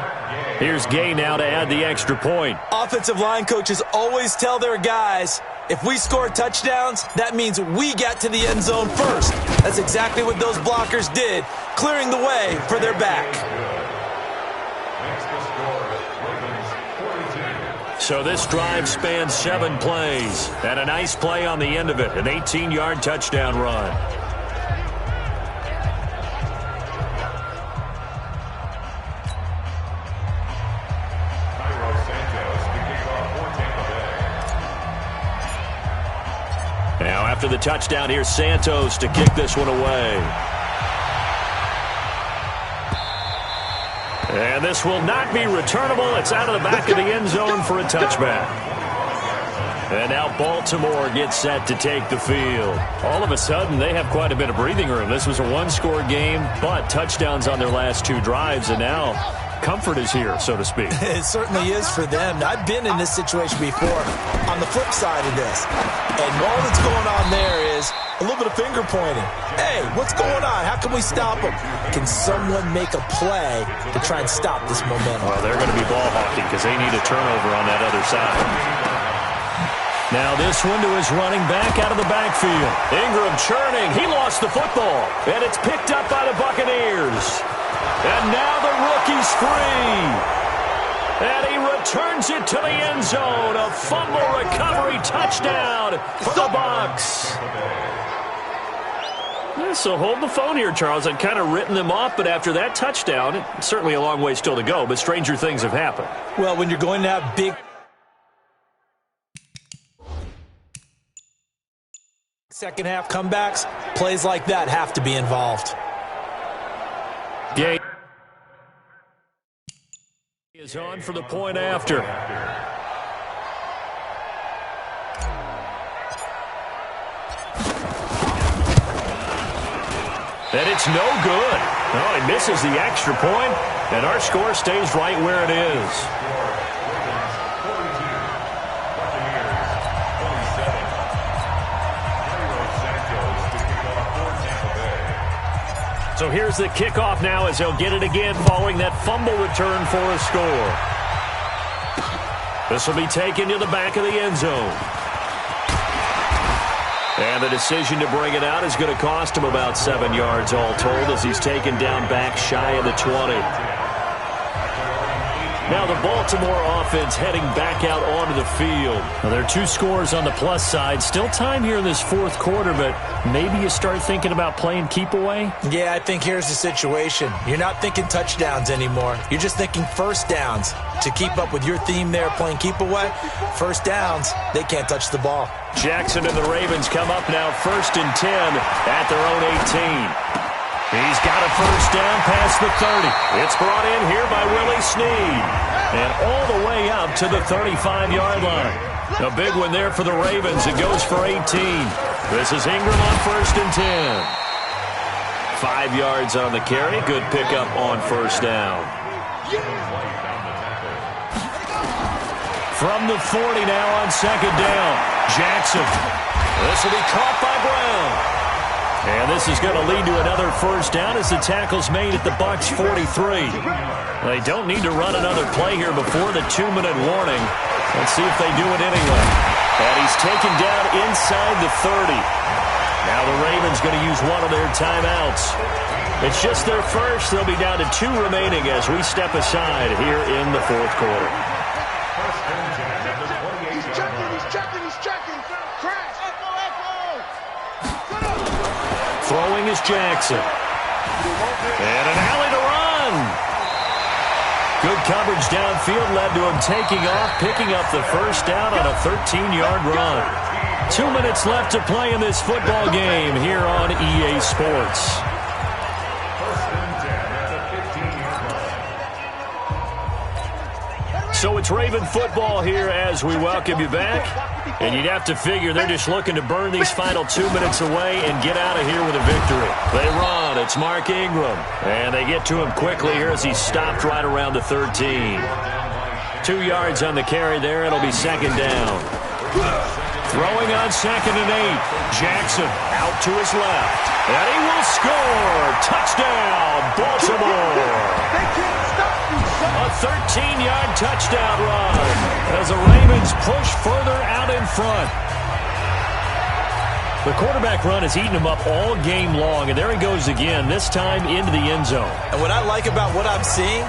B: Here's Gay now to add the extra point.
A: Offensive line coaches always tell their guys, if we score touchdowns, that means we got to the end zone first. That's exactly what those blockers did, clearing the way for their back.
B: So this drive spans 7 plays. And a nice play on the end of it, an 18-yard touchdown run. Now after the touchdown, here's Santos to kick this one away. And this will not be returnable. It's out of the back of the end zone for a touchback. And now Baltimore gets set to take the field. All of a sudden, they have quite a bit of breathing room. This was a one-score game, but touchdowns on their last 2 drives, and now comfort is here, so to speak.
A: It certainly is for them. I've been in this situation before on the flip side of this. And all that's going on there is a little bit of finger pointing. Hey, what's going on? How can we stop them? Can someone make a play to try and stop this momentum?
B: Well, they're going to be ball hawking because they need a turnover on that other side. Now this one to his running back out of the backfield. Ingram churning. He lost the football. And it's picked up by the Buccaneers. And now the rookie's free. And he returns it to the end zone. A fumble recovery touchdown for the Bucs. Yeah, so hold the phone here, Charles. I'd kind of written them off, but after that touchdown, it's certainly a long way still to go, but stranger things have happened.
A: Well, when you're going to have big second half comebacks, plays like that have to be involved.
B: Gay is on for the point after. And it's no good. Oh, he misses the extra point, and our score stays right where it is. So here's the kickoff now as they'll get it again following that fumble return for a score. This will be taken to the back of the end zone. And the decision to bring it out is going to cost him about 7 yards all told as he's taken down back shy of the 20. Now the Baltimore offense heading back out onto the field. Well, there are 2 scores on the plus side. Still time here in this 4th quarter, but maybe you start thinking about playing keep away?
A: Yeah, I think here's the situation. You're not thinking touchdowns anymore. You're just thinking first downs. To keep up with your theme there, playing keep away, first downs, they can't touch the ball.
B: Jackson and the Ravens come up now 1st and 10 at their own 18. He's got a first down past the 30. It's brought in here by Willie Snead. And all the way up to the 35-yard line. A big one there for the Ravens. It goes for 18. This is Ingram on 1st and 10. 5 yards on the carry. Good pickup on first down. From the 40 now on 2nd down. Jackson. This will be caught by Brown. And this is going to lead to another first down as the tackle's made at the Bucs 43. They don't need to run another play here before the 2-minute warning. Let's see if they do it anyway. And he's taken down inside the 30. Now the Ravens going to use one of their timeouts. It's just their first. They'll be down to 2 remaining as we step aside here in the 4th quarter.
D: He's checking. Crash.
B: Throwing is Jackson. And an alley to run. Good coverage downfield led to him taking off, picking up the first down on a 13-yard run. 2 minutes left to play in this football game here on EA Sports. So it's Raven football here as we welcome you back. And you'd have to figure they're just looking to burn these final 2 minutes away and get out of here with a victory. They run. It's Mark Ingram. And they get to him quickly here as he's stopped right around the 13. 2 yards on the carry there. It'll be 2nd down. Throwing on 2nd and 8. Jackson out to his left. And he will score. Touchdown, Baltimore. A 13-yard touchdown run as the Ravens push further out in front. The quarterback run has eaten him up all game long, and there he goes again, this time into the end zone.
A: And what I like about what I'm seeing,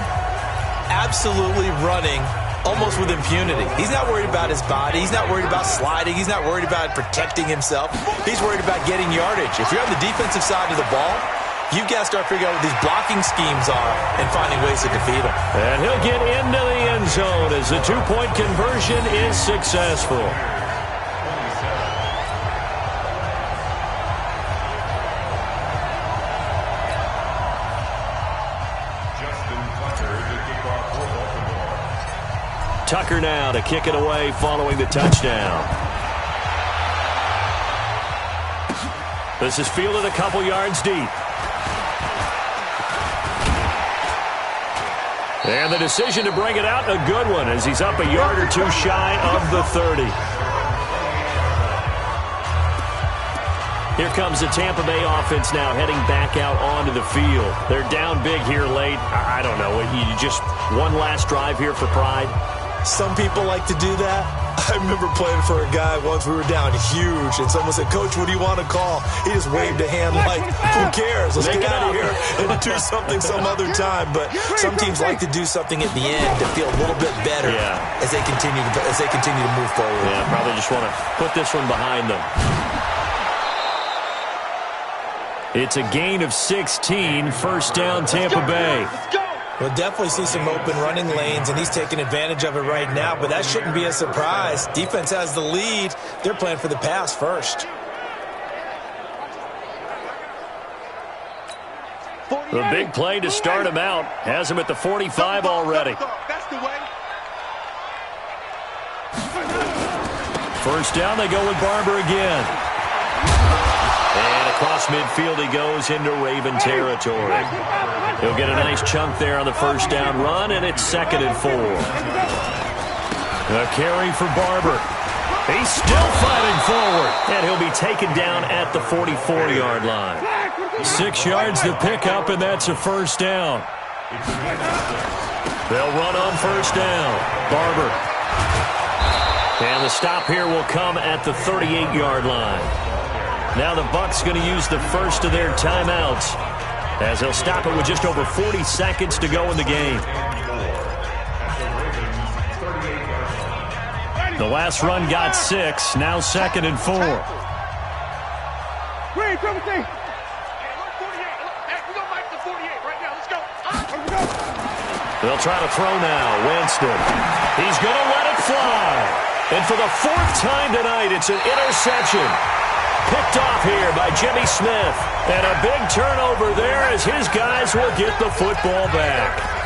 A: absolutely running almost with impunity. He's not worried about his body. He's not worried about sliding. He's not worried about protecting himself. He's worried about getting yardage. If you're on the defensive side of the ball, you've got to start figuring out what these blocking schemes are and finding ways to defeat them.
B: And he'll get into the end zone as the 2-point conversion is successful. Tucker now to kick it away following the touchdown. This is fielded a couple yards deep. And the decision to bring it out, a good one, as he's up a yard or two shy of the 30. Here comes the Tampa Bay offense now heading back out onto the field. They're down big here late. I don't know. You just one last drive here for pride.
A: Some people like to do that. I remember playing for a guy once. We were down huge, and someone said, "Coach, what do you want to call?" He just waved a hand like, "Who cares? Let's get out of here and do something some other time." But some teams like to do something at the end to feel a little bit better as they continue to move forward.
B: Yeah, probably just want to put this one behind them. It's a gain of 16. First down, Tampa Bay.
A: We'll definitely see some open running lanes, and he's taking advantage of it right now, but that shouldn't be a surprise. Defense has the lead. They're playing for the pass first.
B: The big play to start him out has him at the 45 already.
D: That's the way.
B: First down, they go with Barber again. And across midfield he goes into Raven territory. He'll get a nice chunk there on the first down run, and it's 2nd and 4. A carry for Barber. He's still fighting forward, and he'll be taken down at the 44-yard line. 6 yards to pick up, and that's a first down. They'll run on first down. Barber. And the stop here will come at the 38-yard line. Now the Bucs going to use the first of their timeouts as they'll stop it with just over 40 seconds to go in the game. The last run got 6. Now 2nd and 4. They'll try to throw now. Winston. He's going to let it fly. And for the 4th time tonight, it's an interception. Picked picked off here by Jimmy Smith. And a big turnover there as his guys will get the football back.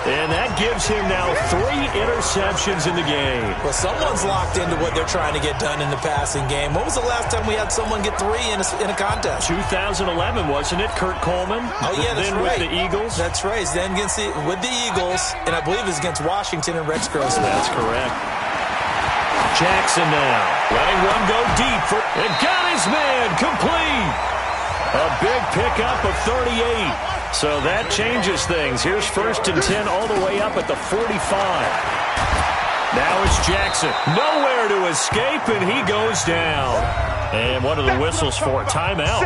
B: And that gives him now 3 interceptions in the game.
A: Well, someone's locked into what they're trying to get done in the passing game. When was the last time we had someone get 3 in a contest?
B: 2011, wasn't it? Kurt Coleman?
A: Oh, yeah, that's
B: then
A: right.
B: with the Eagles?
A: That's right. Then with the Eagles, and I believe it's against Washington and Rex Grossman.
B: That's correct. Jackson now letting one go deep. And got his man complete. A big pickup of 38. So that changes things. Here's 1st and 10 all the way up at the 45. Now it's Jackson. Nowhere to escape, and he goes down. And one of the whistles for a timeout.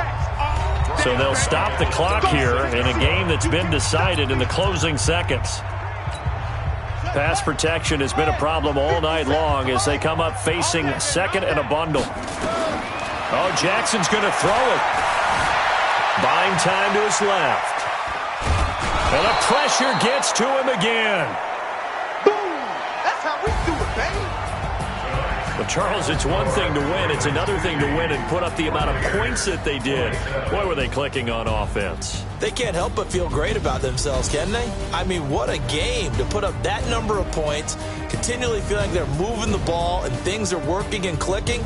B: So they'll stop the clock here in a game that's been decided in the closing seconds. Pass protection has been a problem all night long as they come up facing 2nd and a bundle. Oh, Jackson's going to throw it. Buying time to his left. And the pressure gets to him again.
D: Boom! That's how we do it, baby.
B: Well, Charles, it's one thing to win. It's another thing to win and put up the amount of points that they did. Boy, were they clicking on offense.
A: They can't help but feel great about themselves, can they? I mean, what a game to put up that number of points, continually feel like they're moving the ball and things are working and clicking.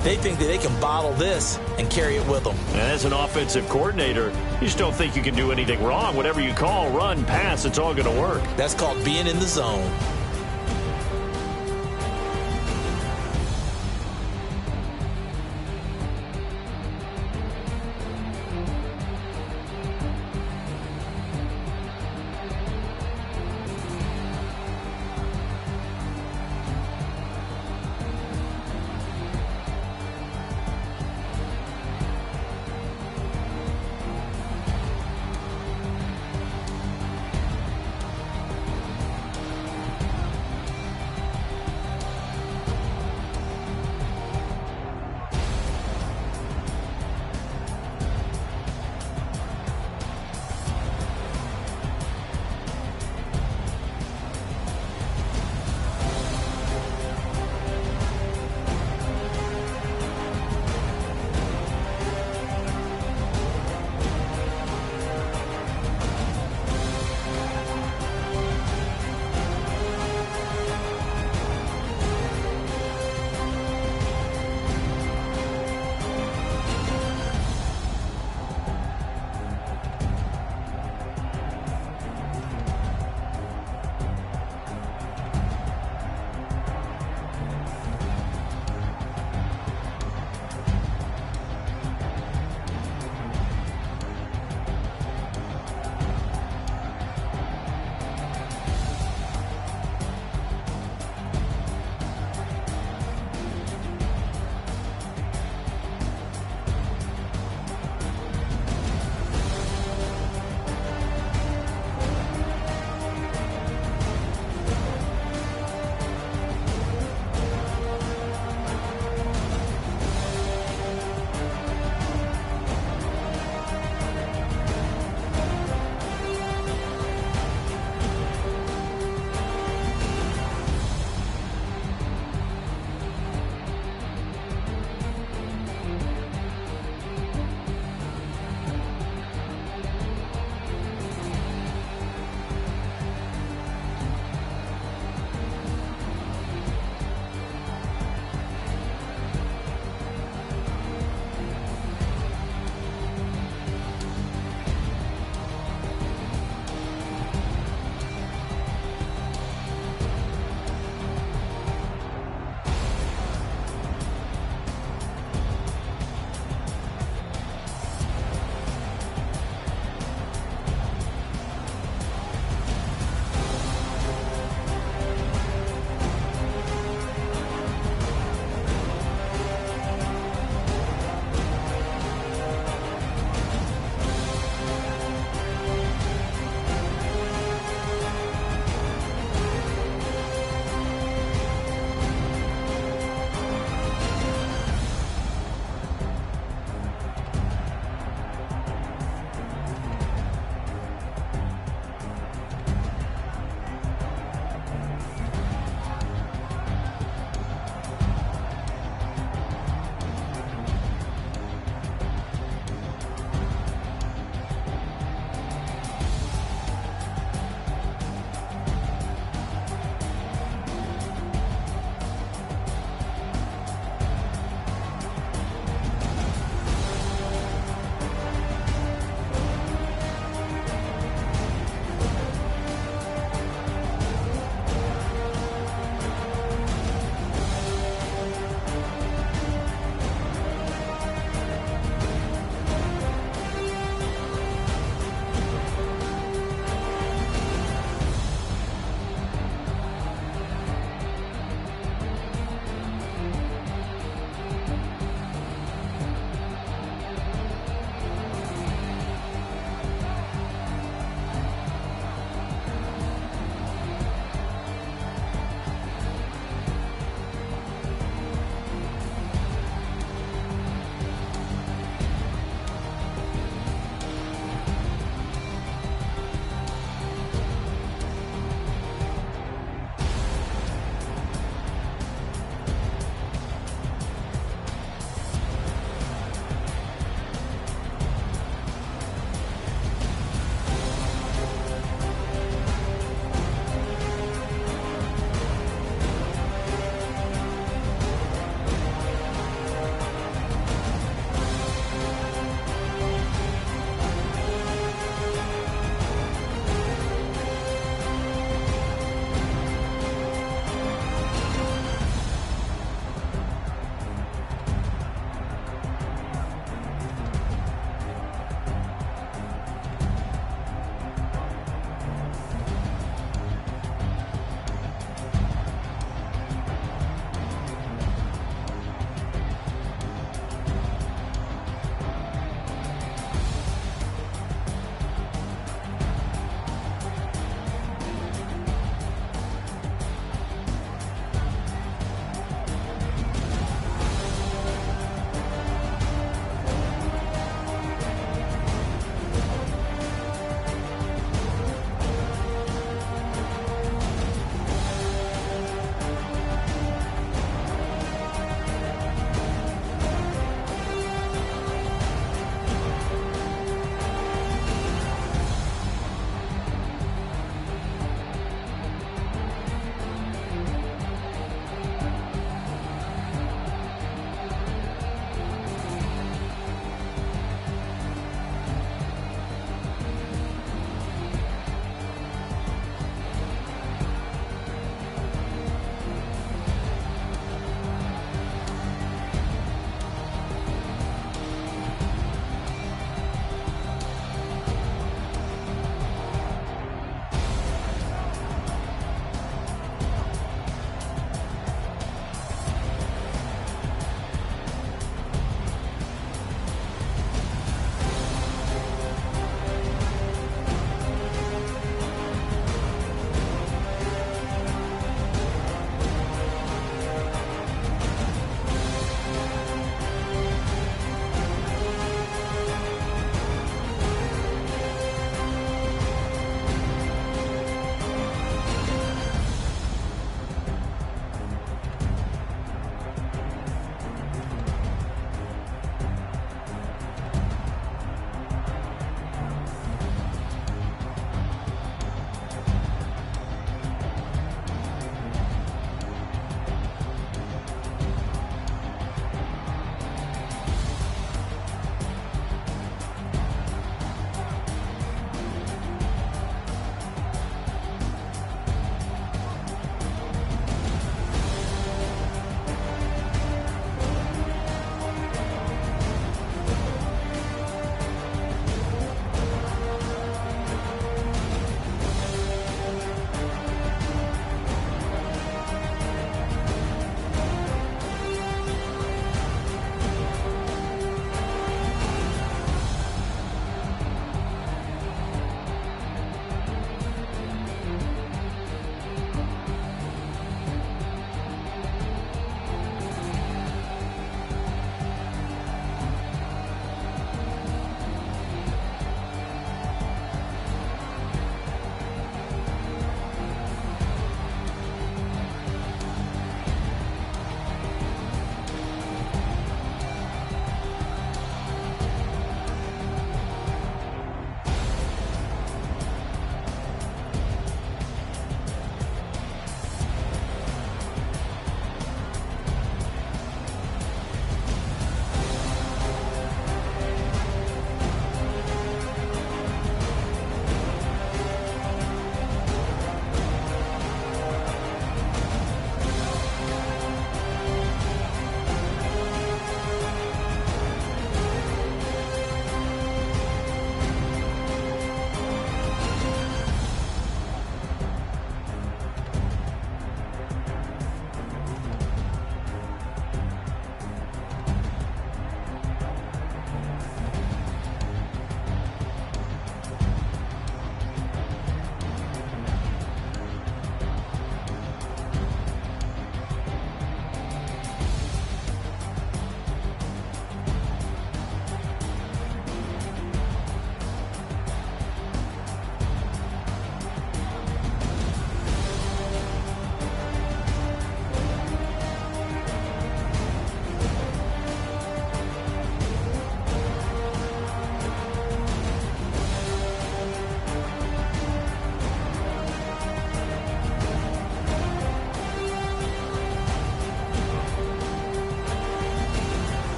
A: They think that they can bottle this and carry it with them.
B: And as an offensive coordinator, you just don't think you can do anything wrong. Whatever you call, run, pass, it's all going to work.
A: That's called being in the zone.